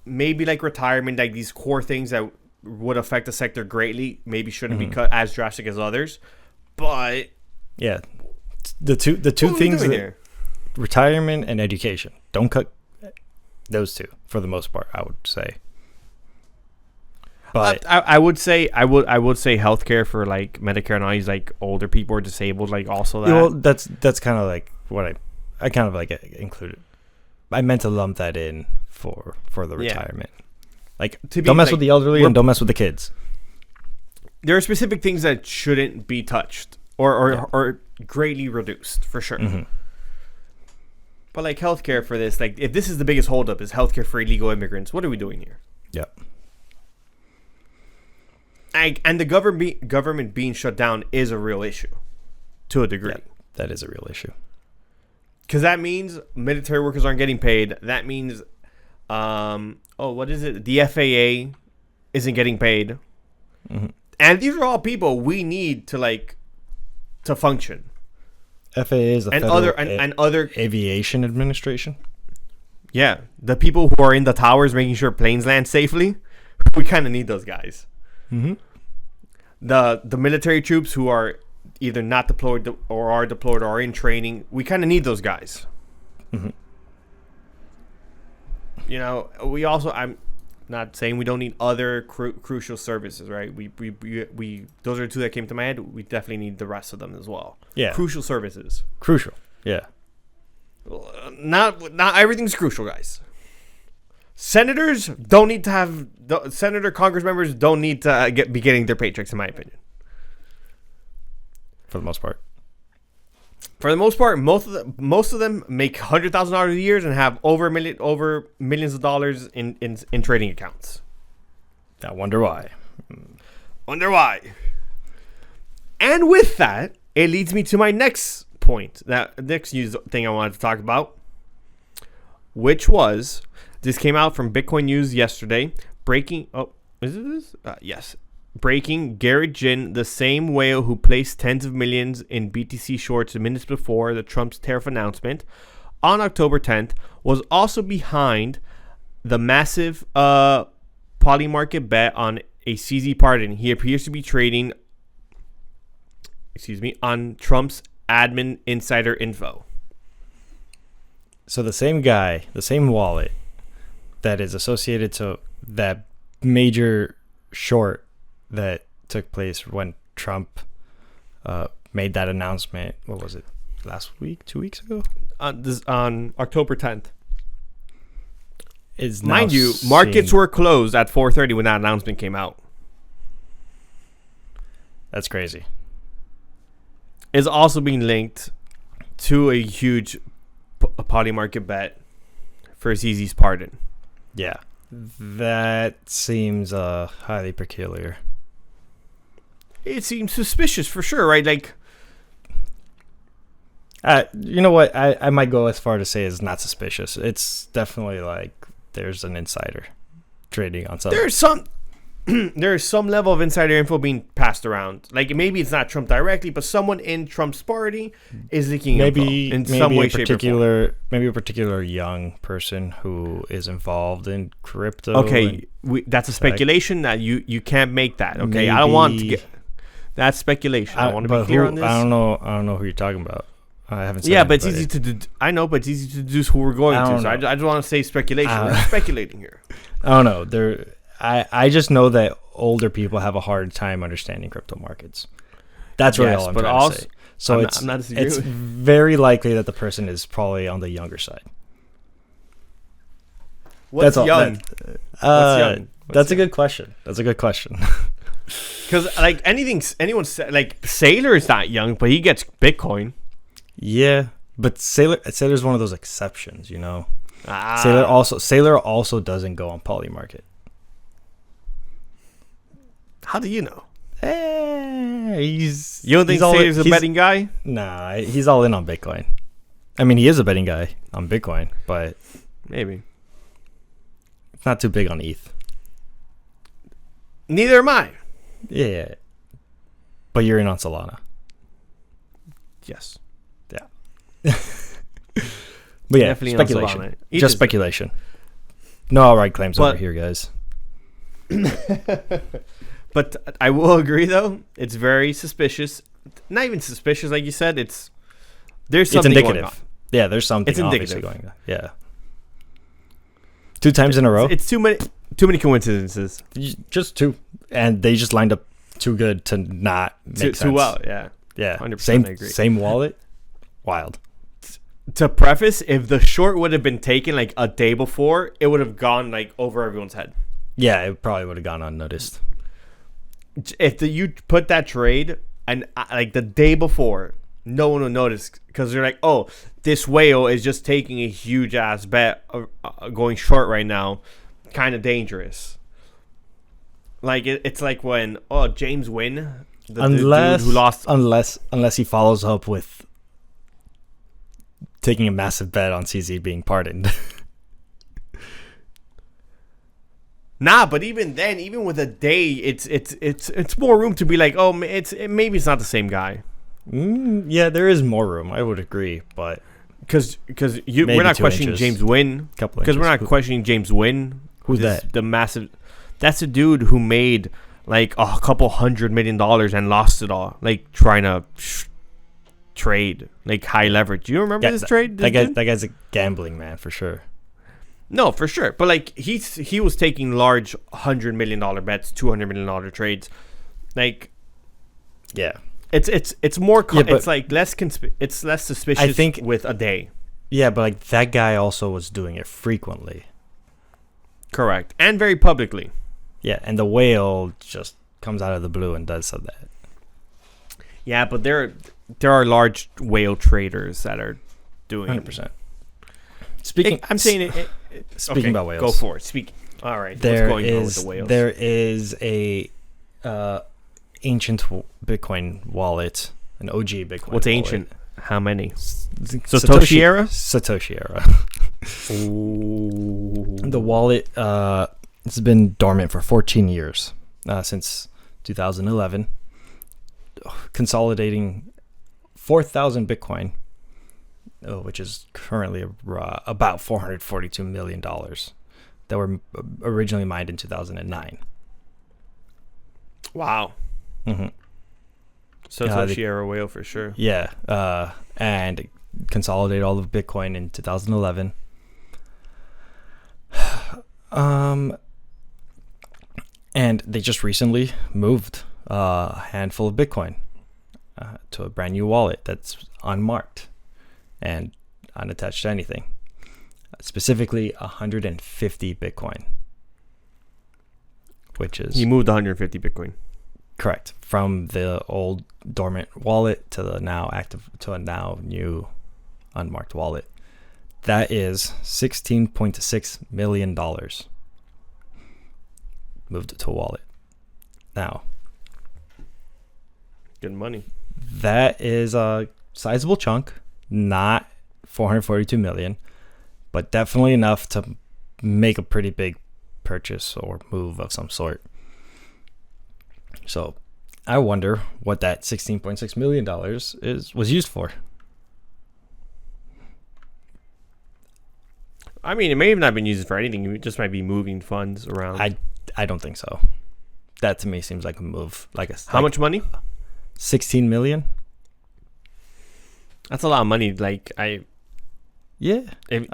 maybe like retirement, like these core things that would affect the sector greatly, maybe shouldn't be cut as drastic as others. But yeah, the two things retirement and education, don't cut those two for the most part, I would say. But I would say healthcare for like Medicare and all these like older people or disabled, like also that. Well, that's kind of like what I kind of like included. I meant to lump that in for the retirement. Like, don't mess with the elderly and don't mess with the kids. There are specific things that shouldn't be touched or greatly reduced, for sure. Mm-hmm. But like healthcare for this, like if this is the biggest holdup is healthcare for illegal immigrants, what are we doing here? Yeah. And the government being shut down is a real issue, to a degree. Yeah, that is a real issue. Because that means military workers aren't getting paid. That means, what is it? The FAA isn't getting paid. Mm-hmm. And these are all people we need to function. FAA is the other Aviation Administration. Yeah, the people who are in the towers making sure planes land safely. We kind of need those guys. Mm-hmm. The military troops who are either not deployed or are deployed or are in training. We kind of need those guys. Mm-hmm. You know, we also. I'm not saying we don't need other crucial services, right? We those are two that came to my head. We definitely need the rest of them as well. Yeah, crucial services. Crucial. Yeah. Not everything's crucial, guys. Senators don't need to have Congress members don't need to be getting their paychecks, in my opinion. For the most part. For the most part, most of them make $100,000 a year and have over millions of dollars in trading accounts. I wonder why. And with that, it leads me to my next point. That next news thing I wanted to talk about, which was this came out from Bitcoin News yesterday. Breaking. Oh, is it this? Yes. Breaking, Garrett Jin, the same whale who placed tens of millions in BTC shorts minutes before the Trump's tariff announcement on October 10th, was also behind the massive poly market bet on a CZ pardon. He appears to be trading, on Trump's admin insider info. So the same guy, the same wallet that is associated to that major short that took place when Trump made that announcement. What was it? Last week? 2 weeks ago? On October 10th. Mind you, markets were closed at 4:30 when that announcement came out. That's crazy. Is also being linked to a huge poly market bet for ZZ's pardon. Yeah. That seems highly peculiar. It seems suspicious for sure, right? Like, you know what? I might go as far to say it's not suspicious. It's definitely like there's an insider trading on something. There's some level of insider info being passed around. Like maybe it's not Trump directly, but someone in Trump's party is leaking info in some way, shape, or form. Maybe a particular young person who is involved in crypto. Okay, that's a speculation that you can't make that. Okay, maybe, I don't want to get. That's speculation. I want to be clear on this. I don't know who you're talking about. I haven't said yeah, but it's easy to I know, but it's easy to deduce who we're going to. So I just want to say speculation. We're speculating here. I don't know. I just know that older people have a hard time understanding crypto markets. That's really all I'm trying to say. So it's very likely that the person is probably on the younger side. What's young? That's a good question. Because like like Sailor is not young, but he gets Bitcoin. Yeah, but Sailor's one of those exceptions, you know. Sailor also doesn't go on poly market. How do you know? You don't think Sailor's a betting guy? Nah, he's all in on Bitcoin. I mean, he is a betting guy on Bitcoin, but maybe it's not too big on ETH. Neither am I. Yeah, but you're in on Solana. Yes. Yeah. But yeah, definitely speculation. Just speculation. No outright claims over here, guys. But I will agree, though, it's very suspicious. Not even suspicious, like you said. There's something indicative. Going on. Yeah, there's something. It's indicative going on. Yeah. 2 times in a row. It's too many coincidences. Just two, and they just lined up too good to not make sense. Too well. Yeah. Yeah. 100%. I agree. Same wallet. Wild. To preface, if the short would have been taken like a day before, it would have gone like over everyone's head. Yeah, it probably would have gone unnoticed. If you put that trade and like the day before, no one will notice because they're like, oh, this whale is just taking a huge ass bet going short right now. Kind of dangerous. Like it's like when James Wynn, the dude who lost, unless he follows up with taking a massive bet on CZ being pardoned. Nah, but even then, even with a day, it's more room to be like, oh, maybe it's not the same guy. Yeah, there is more room. I would agree, but because we're not questioning James Wynn. Because we're not questioning James Wynn. Who's that? The massive. That's a dude who made like a couple $100 million and lost it all, like trying to trade like high leverage. Do you remember this trade? That guy's a gambling man for sure. No, for sure. But like he was taking large $100 million bets, $200 million trades. Like, yeah, it's more. It's like less it's less suspicious. I think with a day. Yeah, but like that guy also was doing it frequently. Correct, and very publicly. Yeah, and the whale just comes out of the blue and does that. Yeah, but there are large whale traders that are doing 100%. Speaking about whales. Go for it. All right. What's going on with the whales? There is a ancient Bitcoin wallet, an OG Bitcoin. What's wallet. Ancient? How many? Satoshi-era? Satoshi-era. The wallet it's been dormant for 14 years, since 2011, consolidating 4,000 Bitcoin, which is currently about $442 million that were originally mined in 2009. Wow. Mm-hmm. Satoshi-era whale for sure. Yeah, and consolidate all of Bitcoin in 2011. And they just recently moved a handful of Bitcoin to a brand new wallet that's unmarked and unattached to anything. Specifically, 150 Bitcoin, which is... You moved 150 Bitcoin. Correct. From the old dormant wallet to the now active, to a now new unmarked wallet. That is $16.6 million moved it to a wallet. Now, good money. That is a sizable chunk, not 442 million, but definitely enough to make a pretty big purchase or move of some sort. So I wonder what that $16.6 million was used for. I mean, it may have not been used for anything. It just might be moving funds around. I don't think so. That to me seems like a move. How much money? 16 million. That's a lot of money. I'm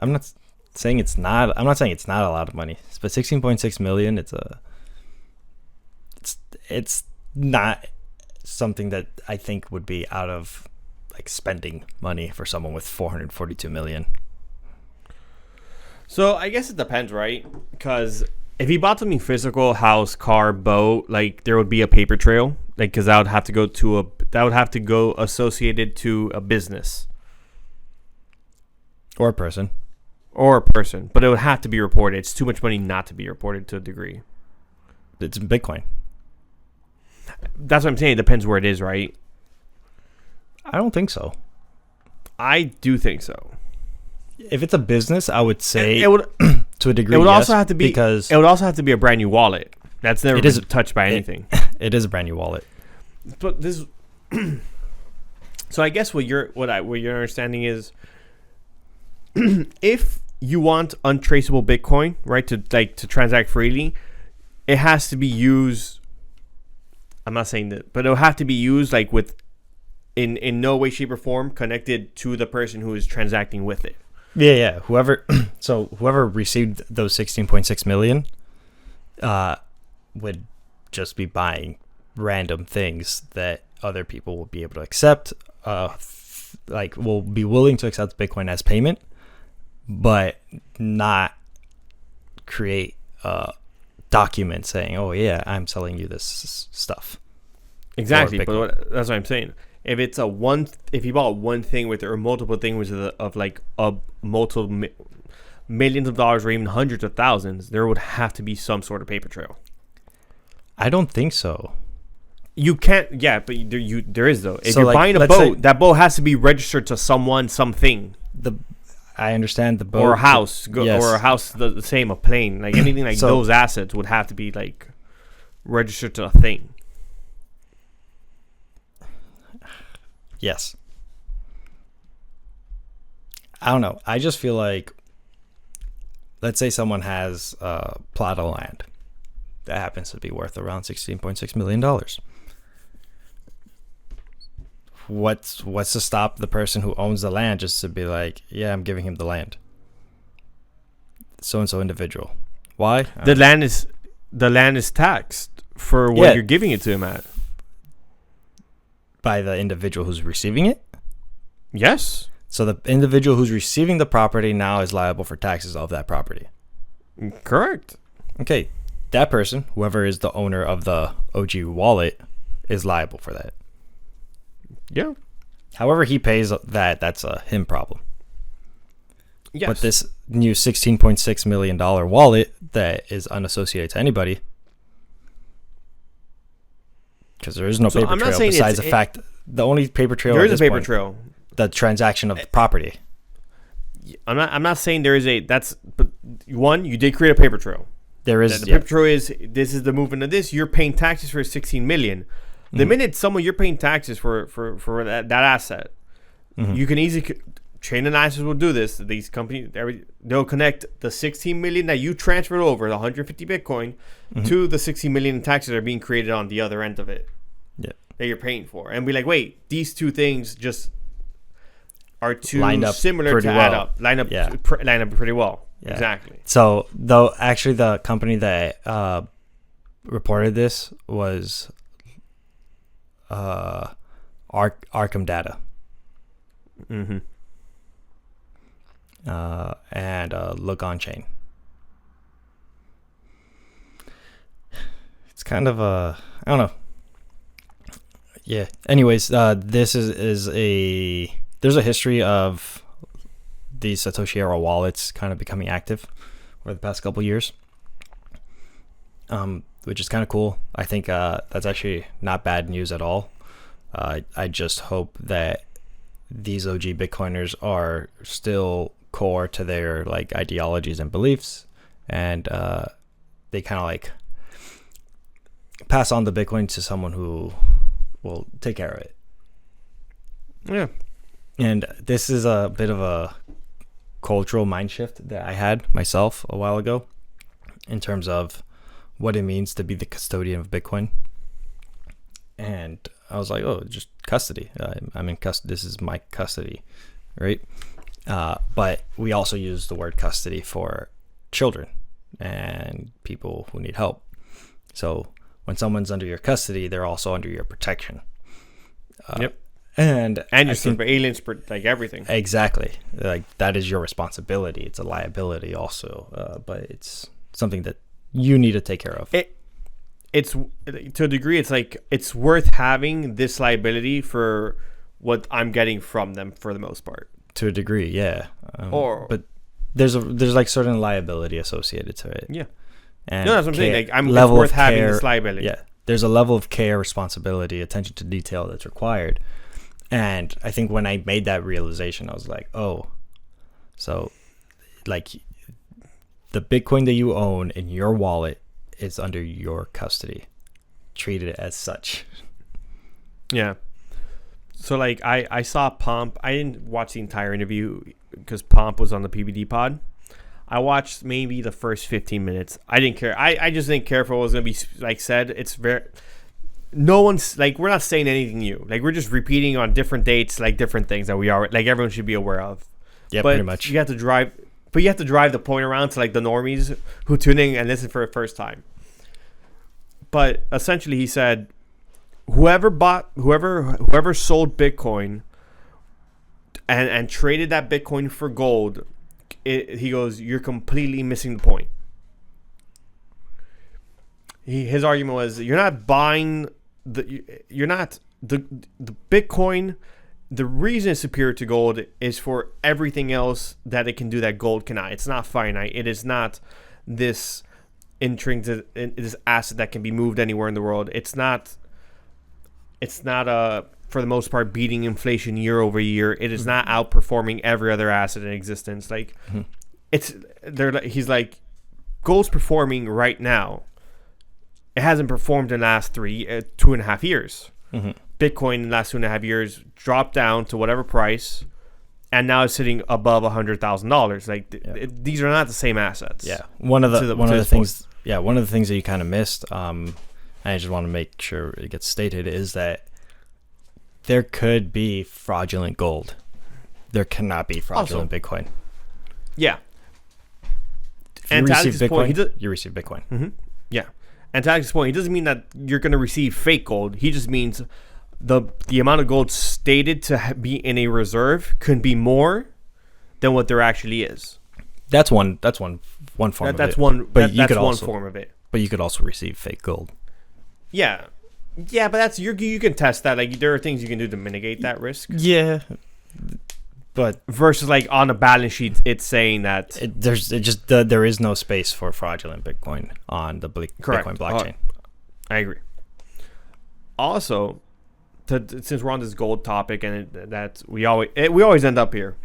not saying it's not. I'm not saying it's not a lot of money. But 16.6 million. It's not something that I think would be out of spending money for someone with 442 million. So I guess it depends, right? Because if he bought something physical, house, car, boat, there would be a paper trail, because that would have to go associated to a business or a person, but it would have to be reported. It's too much money not to be reported to a degree. It's Bitcoin. That's what I'm saying. It depends where it is, right? I don't think so. I do think so. If it's a business, I would say it would to a degree. It would yes, also have to be because it would also have to be a brand new wallet that's never been touched by anything. It is a brand new wallet. But this, so I guess what your understanding is, if you want untraceable Bitcoin, right, to transact freely, it has to be used. I'm not saying that, but it'll have to be used in no way, shape, or form connected to the person who is transacting with it. Yeah. Whoever received those 16.6 million would just be buying random things that other people will be able to accept, will be willing to accept Bitcoin as payment, but not create document saying, "Oh yeah, I'm selling you this stuff." Exactly, but that's what I'm saying. If it's if you bought one thing with it or multiple things of like a multiple millions of dollars or even hundreds of thousands, there would have to be some sort of paper trail. I don't think so. You can't, yeah, but there is though. If you're buying a boat, that boat has to be registered to someone, something. I understand the boat or a house, or a house the same, a plane, like anything like those assets would have to be like registered to a thing. Yes. I don't know. I just feel like, let's say someone has a plot of land that happens to be worth around $16.6 million. What's to stop the person who owns the land just to be like, yeah, I'm giving him the land? So-and-so individual. Why? The land is taxed for what you're giving it to him at. By the individual who's receiving it? Yes. So the individual who's receiving the property now is liable for taxes of that property. Correct. Okay. That person, whoever is the owner of the OG wallet, is liable for that. Yeah. However he pays that, that's a him problem. Yes. But this new $16.6 million wallet that is unassociated to anybody, because there is no paper trail besides the fact the only paper trail there is a paper trail, the transaction of the property. I'm not saying there is but one, you did create a paper trail. There is the paper trail this is the movement of this. You're paying taxes for 16 million. The minute you're paying taxes for that asset, you can easily chain analysis will do this. These companies, they'll connect the 16 million that you transferred over, the 150 Bitcoin, to the 16 million in taxes that are being created on the other end of it. Yeah, that you're paying for, and be like, wait, these two things just are too similar to add up. Line up pretty well. Yeah. Exactly. So, though, actually, the company that reported this was Arkham Data. And Look On Chain. It's kind of I don't know. Yeah. Anyways, this is there's a history of these Satoshi-era wallets kind of becoming active over the past couple years, which is kind of cool. I think that's actually not bad news at all. I just hope that these OG Bitcoiners are still core to their like ideologies and beliefs, and they kind of like pass on the Bitcoin to someone who will take care of it. Yeah. And this is a bit of a cultural mind shift that I had myself a while ago in terms of what it means to be the custodian of Bitcoin. And I was like, oh, just custody. I'm in custody. This is my custody, right? But we also use the word custody for children and people who need help. So when someone's under your custody, they're also under your protection. Yep. And you're for aliens, like everything. Exactly. Like that is your responsibility. It's a liability also, but it's something that you need to take care of. It's to a degree, it's like it's worth having this liability for what I'm getting from them for the most part. To a degree, yeah. But there's like certain liability associated to it. Yeah. And no, that's what I'm saying. Like it's worth having this liability. Yeah. There's a level of care, responsibility, attention to detail that's required. And I think when I made that realization, I was like, oh, so like the Bitcoin that you own in your wallet is under your custody. Treat it as such. Yeah. So like I saw Pomp. I didn't watch the entire interview because Pomp was on the PBD pod. I watched maybe the first 15 minutes. I didn't care. I just didn't care for what was going to be like said. It's very... No one's like, we're not saying anything new. Like, we're just repeating on different dates, like different things that we are, like everyone should be aware of. Yeah, pretty much. You have to drive the point around to like the normies who tune in and listen for the first time. But essentially, he said, whoever sold Bitcoin and traded that Bitcoin for gold, he goes, you're completely missing the point. his argument was you're not buying the Bitcoin. The reason it's superior to gold is for everything else that it can do that gold cannot. It's not finite. It is not this intrinsic this asset that can be moved anywhere in the world. It's not for the most part beating inflation year over year. It is not outperforming every other asset in existence. Like he's like, gold's performing right now. It hasn't performed in the last 2.5 years. Bitcoin in the last 2.5 years dropped down to whatever price, and now it's sitting above $100,000. Like these are not the same assets. Yeah, one of the things that you kind of missed. I just want to make sure it gets stated is that there could be fraudulent gold. There cannot be fraudulent Bitcoin. Yeah. And you receive Bitcoin, you receive Bitcoin. Yeah. And to Alex's point, it doesn't mean that you're going to receive fake gold. He just means the amount of gold stated to be in a reserve could be more than what there actually is. That's one form of it. That's one form of it. But you could also receive fake gold. Yeah. Yeah, but that's you can test that. Like there are things you can do to mitigate that risk. Yeah. But versus like on a balance sheet, it's saying that there is no space for fraudulent Bitcoin on the Bitcoin blockchain. I agree. Also, since we're on this gold topic, and that we always end up here.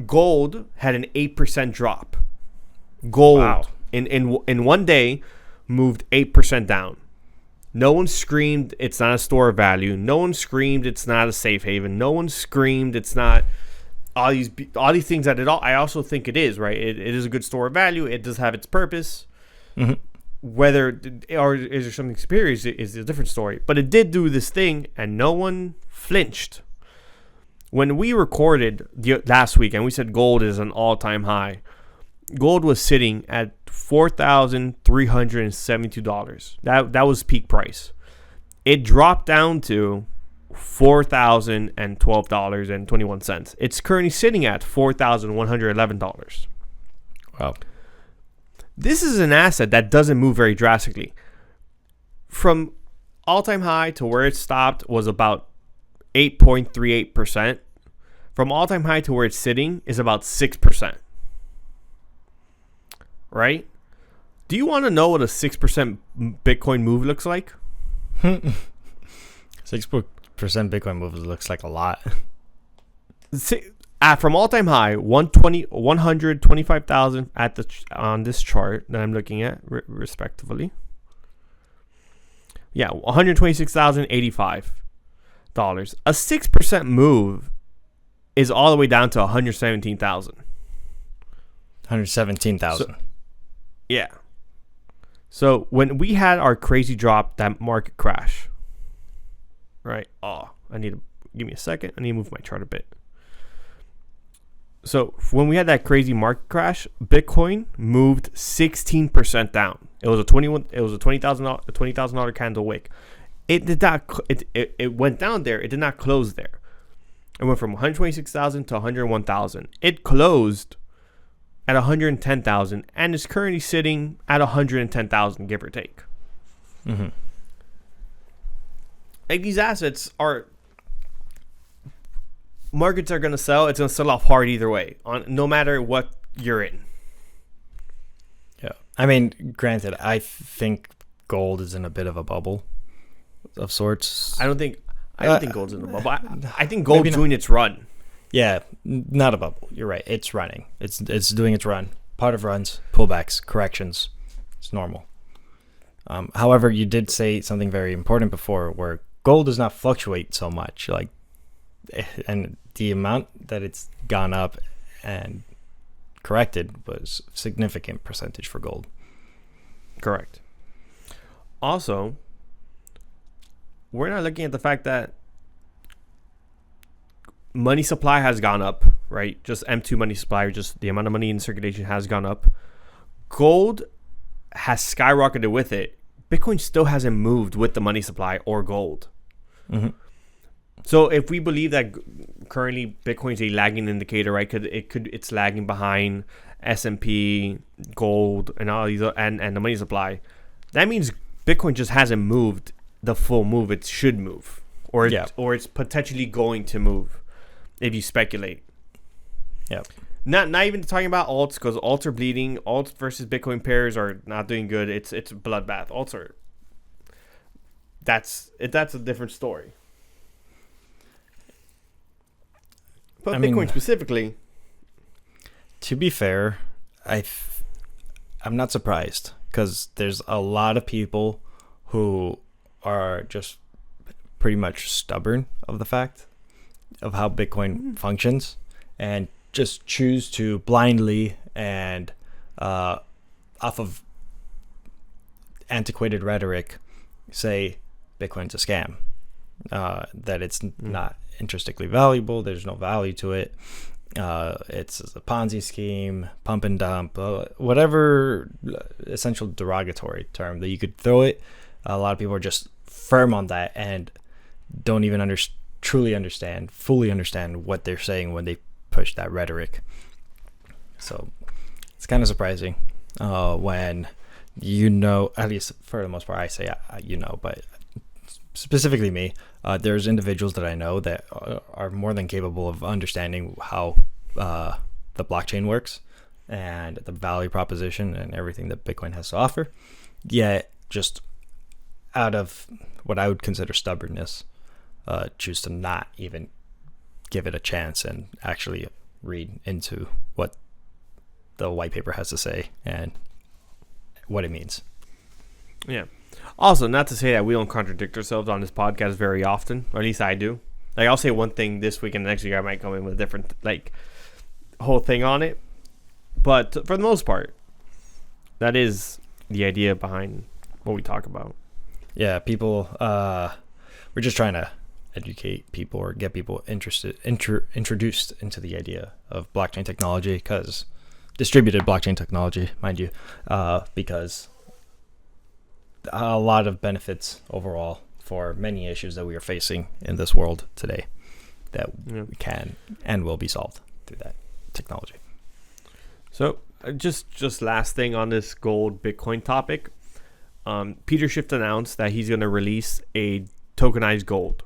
Gold had an 8% drop. Gold in one day moved 8% down. No one screamed it's not a store of value. No one screamed it's not a safe haven. No one screamed it's not all these things that I also think it is, right? It is a good store of value. It does have its purpose. Whether or is there something superior is a different story. But it did do this thing, and no one flinched. When we recorded last week and we said gold is an all-time high, gold was sitting at $4,372. That was peak price. It dropped down to $4,012.21. It's currently sitting at $4,111. Wow. This is an asset that doesn't move very drastically. From all-time high to where it stopped was about 8.38%. From all-time high to where it's sitting is about 6%. Right? Do you want to know what a 6% Bitcoin move looks like? 6% Bitcoin move looks like a lot. From all-time high, 125,000 on this chart that I'm looking at, respectively. Yeah, $126,085. A 6% move is all the way down to 117,000. 117,000. Yeah. So when we had our crazy drop, that market crash, right? Oh, give me a second. I need to move my chart a bit. So when we had that crazy market crash, Bitcoin moved 16% down. It was a $20,000 candle wick. It did not. It went down there. It did not close there. It went from 126,000 to 101,000. It closed at 110,000 and is currently sitting at 110,000, give or take. Mm-hmm. Like these assets markets are going to sell. It's going to sell off hard either way, no matter what you're in. Yeah, I mean, granted, I think gold is in a bit of a bubble of sorts. I don't think gold's in a bubble. I think gold's doing its run. Yeah, not a bubble. You're right. It's running. It's doing its run. Part of runs, pullbacks, corrections. It's normal. However, you did say something very important before, where gold does not fluctuate so much. Like, and the amount that it's gone up and corrected was a significant percentage for gold. Correct. Also, we're not looking at the fact that money supply has gone up, right? Just M2 money supply, just the amount of money in circulation has gone up. Gold has skyrocketed with it. Bitcoin still hasn't moved with the money supply or gold. Mm-hmm. So if we believe that currently Bitcoin is a lagging indicator, right? It's lagging behind S&P, gold, and all these, and the money supply, that means Bitcoin just hasn't moved the full move it should move, or it's potentially going to move, if you speculate. Yep. Not even talking about alts, because alts are bleeding. Alts versus Bitcoin pairs are not doing good. It's a bloodbath. Alts are. That's a different story. But Bitcoin specifically. To be fair, I'm not surprised, because there's a lot of people who are just pretty much stubborn of the fact of how Bitcoin functions, and just choose to blindly and off of antiquated rhetoric say Bitcoin's a scam, that it's not intrinsically valuable, there's no value to it, it's a Ponzi scheme, pump and dump, whatever essential derogatory term that you could throw it. A lot of people are just firm on that and don't even fully understand what they're saying when they push that rhetoric. So it's kind of surprising when at least for the most part, I say but specifically me, there's individuals that I know that are more than capable of understanding how the blockchain works and the value proposition and everything that Bitcoin has to offer, yet just out of what I would consider stubbornness, choose to not even give it a chance and actually read into what the white paper has to say and what it means. Yeah. Also, not to say that we don't contradict ourselves on this podcast very often, or at least I do. Like, I'll say one thing this week, and the next week I might come in with a different, whole thing on it. But for the most part, that is the idea behind what we talk about. Yeah, people, we're just trying to educate people or get people introduced into the idea of blockchain technology, because distributed blockchain technology, mind you, because a lot of benefits overall for many issues that we are facing in this world today that we can and will be solved through that technology. So just last thing on this gold Bitcoin topic, Peter Schiff announced that he's going to release a tokenized gold,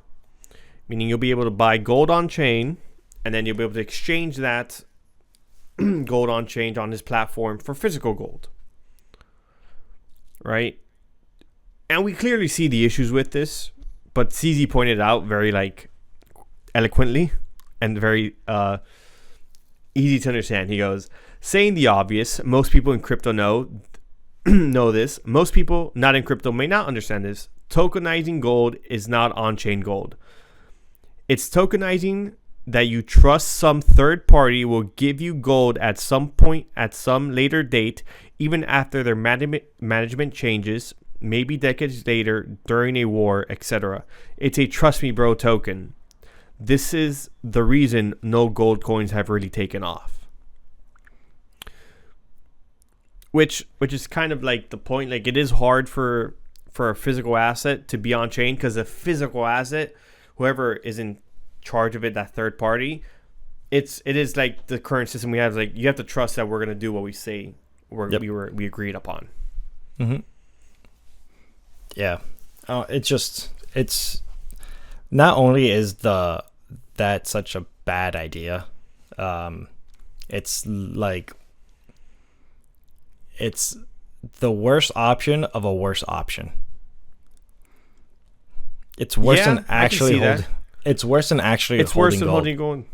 meaning you'll be able to buy gold on chain, and then you'll be able to exchange that gold on chain on his platform for physical gold, right? And we clearly see the issues with this, but CZ pointed out very eloquently and very easy to understand. He goes, saying the obvious, most people in crypto know this. Most people not in crypto may not understand this. Tokenizing gold is not on-chain gold. It's tokenizing that you trust some third party will give you gold at some point, at some later date, even after their management changes, maybe decades later, during a war, etc. It's a trust me bro token. This is the reason no gold coins have really taken off. Which is kind of like the point. It is hard for a physical asset to be on chain, because a physical asset, whoever is in charge of it, that third party, it is like the current system we have. You have to trust that we're gonna do what we say we agreed upon. Mm-hmm. Yeah, it's not only is that such a bad idea, it's it's the worst option of a worse option. It's worse than actually holding. It's worse than actually. It's worse than holding gold,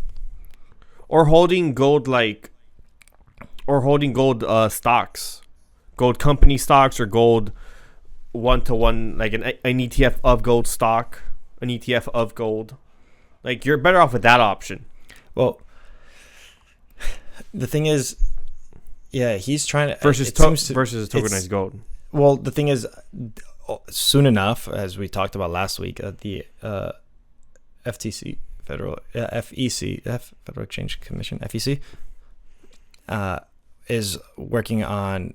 or holding gold or holding gold stocks, gold company stocks, or gold one-to-one, an ETF of gold stock, an ETF of gold. You're better off with that option. Well, the thing is, yeah, he's trying to versus tokenized gold. Well, the thing is, soon enough, as we talked about last week, the FEC, Federal Exchange Commission, FEC, is working on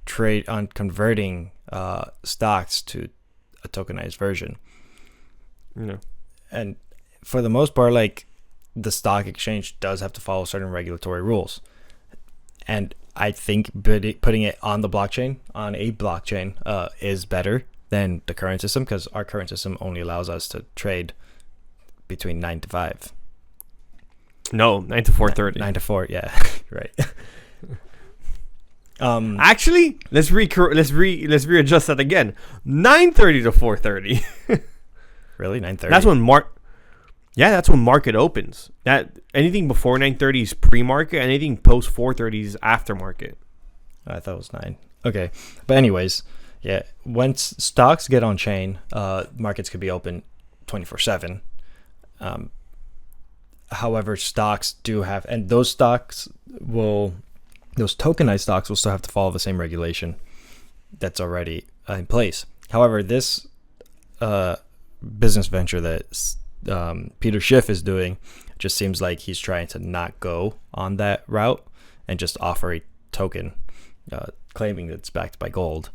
converting stocks to a tokenized version. Yeah. And for the most part, the stock exchange does have to follow certain regulatory rules. And I think putting it on a blockchain, is better than the current system, because our current system only allows us to trade between 9 to 5. No, 9 to 4:30. 9 to 4, yeah, right. Actually, let's readjust that again. 9:30 to 4:30. Really, 9:30? That's when that's when market opens. That anything before 9:30 is pre-market. Anything post 4:30 is aftermarket. I thought it was 9. Okay, but anyways, yeah. Once stocks get on chain, markets could be open 24/7. However, stocks do have, and those tokenized stocks will still have to follow the same regulation that's already in place. However, this business venture that Peter Schiff is doing just seems like he's trying to not go on that route and just offer a token claiming that it's backed by gold,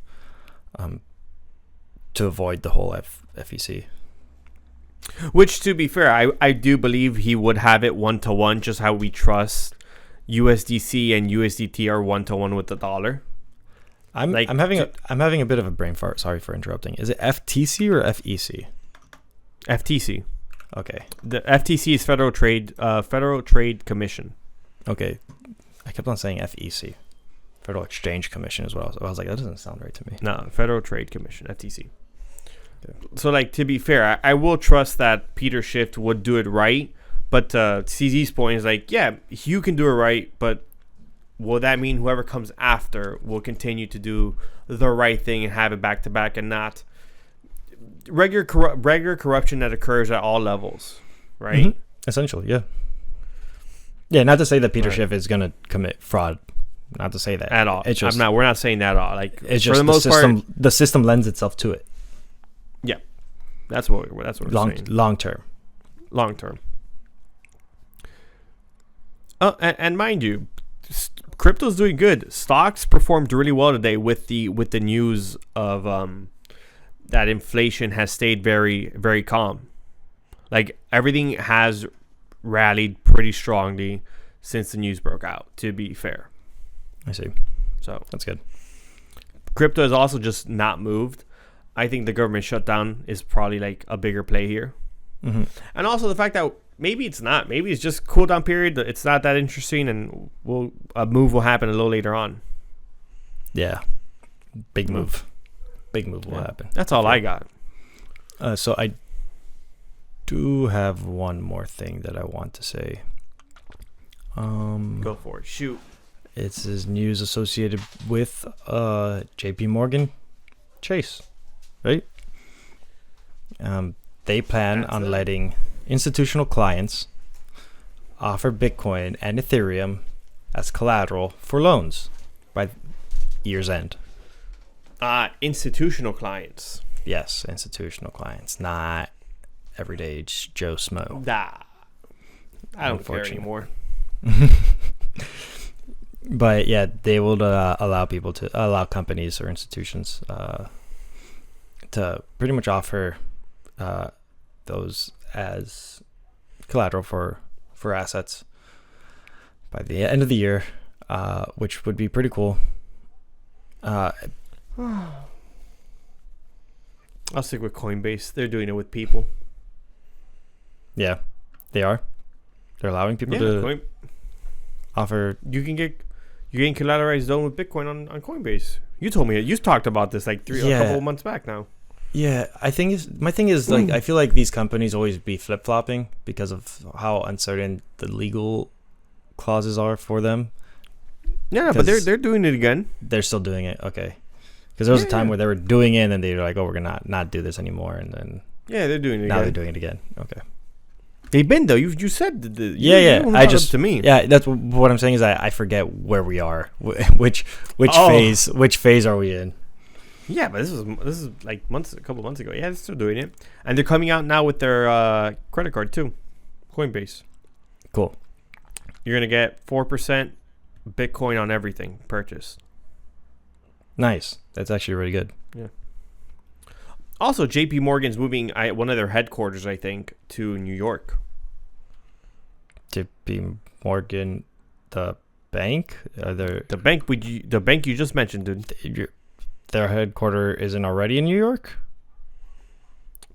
to avoid the whole FEC. Which, to be fair, I do believe he would have it 1-to-1, just how we trust USDC and USDT are 1-to-1 with the dollar. I'm having a bit of a brain fart. Sorry for interrupting. Is it FTC or FEC? FTC. Okay. The FTC is Federal Trade Commission. Okay. I kept on saying FEC, Federal Exchange Commission as well. So I was like, that doesn't sound right to me. No, Federal Trade Commission, FTC. Okay. So, like, to be fair, I will trust that Peter Schiff would do it right. But CZ's point is like, yeah, you can do it right, but will that mean whoever comes after will continue to do the right thing and have it back to back, and not regular corruption that occurs at all levels, right? Mm-hmm. Essentially, yeah. Yeah, not to say that Peter Schiff is going to commit fraud. Not to say that at all. It's just, we're not saying that at all. Like, it's just for the most part, the system lends itself to it. Yeah, that's what we're saying. Long term. And mind you, crypto's doing good. Stocks performed really well today with the news of that inflation has stayed very, very calm. Like, everything has rallied pretty strongly since the news broke out, to be fair. I see. So that's good. Crypto has also just not moved. I think the government shutdown is probably like a bigger play here. Mm-hmm. And also the fact that maybe it's not. Maybe it's just cool down period. It's not that interesting, and a move will happen a little later on. Yeah. Big move. Big move will happen. That's all I got. So I do have one more thing that I want to say. Go for it. Shoot. It's this news associated with JP Morgan Chase, right? They plan on letting institutional clients offer Bitcoin and Ethereum as collateral for loans by year's end. Institutional clients. Yes, institutional clients, not everyday Joe Smo. I don't care anymore. But yeah, they will allow companies or institutions to pretty much offer those as collateral for assets by the end of the year, which would be pretty cool. I'll stick with Coinbase. They're doing it with people. Yeah, they are. They're allowing people to offer. You can get collateralized loan with Bitcoin on Coinbase. You told me you talked about this like a couple of months back now. Yeah, my thing is like I feel like these companies always be flip flopping because of how uncertain the legal clauses are for them. Yeah, but they're doing it again. They're still doing it, okay? Because there was a time where they were doing it, and then they were like, "Oh, we're gonna not do this anymore," and then they're doing it. Now they're doing it again. Okay. They've been though. You said I just to me. Yeah, that's what I'm saying is I forget where we are, which phase are we in? Yeah, but this is like a couple months ago. Yeah, they're still doing it, and they're coming out now with their credit card too, Coinbase. Cool. You're gonna get 4% Bitcoin on everything purchased. Nice. That's actually really good. Yeah. Also, JP Morgan's moving one of their headquarters, I think, to New York. JP Morgan, the bank? The bank you just mentioned, dude. Their headquarter isn't already in New York?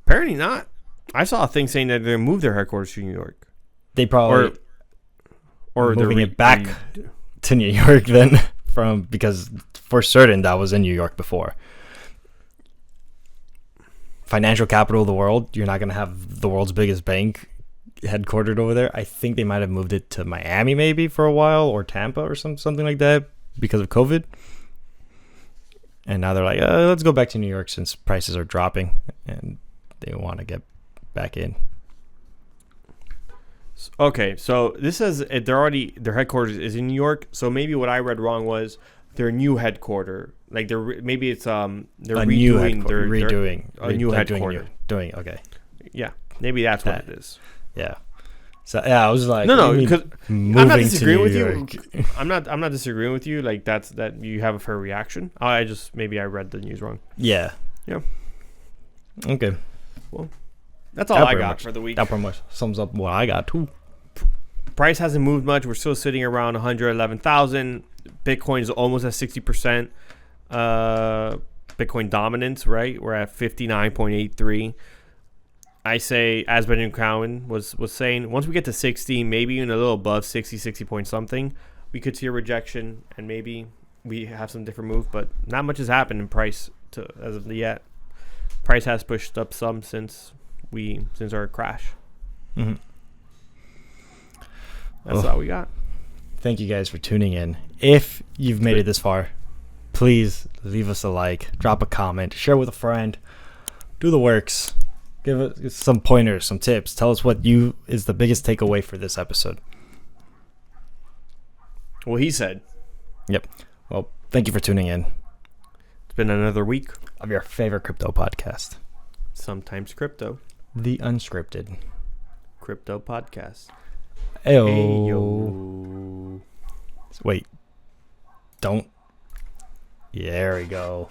Apparently not. I saw a thing saying that they're moved their headquarters to New York. They probably or moving it back to New York then, because for certain that was in New York before. Financial capital of the world. You're not gonna have the world's biggest bank headquartered over there. I think they might have moved it to Miami maybe for a while, or Tampa or something like that because of COVID. And now they're like, let's go back to New York since prices are dropping and they want to get back in. Okay, so this says their headquarters is in New York. So maybe what I read wrong was their new headquarter. Like they're redoing a new headquarter. Okay. Yeah, maybe that's what it is. Yeah. So yeah, I was like, no, because I'm not disagreeing with York. you. I'm not disagreeing with you. Like that you have a fair reaction. I read the news wrong. Yeah. Yeah. Okay. Well, that's all I got for the week. That pretty much sums up what I got too. Price hasn't moved much. We're still sitting around 111,000. Bitcoin is almost at 60%. Bitcoin dominance, right? We're at 59.83. I say, as Benjamin Cowan was saying, once we get to 60, maybe even a little above 60 point something, we could see a rejection and maybe we have some different move. But not much has happened in price as of yet. Price has pushed up some since our crash. Mm-hmm. That's all we got. Thank you guys for tuning in. If you've made it this far, please leave us a like, drop a comment, share with a friend, do the works. Give us some pointers, some tips. Tell us what is the biggest takeaway for this episode. Well, he said. Yep. Well, thank you for tuning in. It's been another week of your favorite crypto podcast. Sometimes crypto. The unscripted crypto podcast. Ayo. Wait. Don't. Yeah, there we go.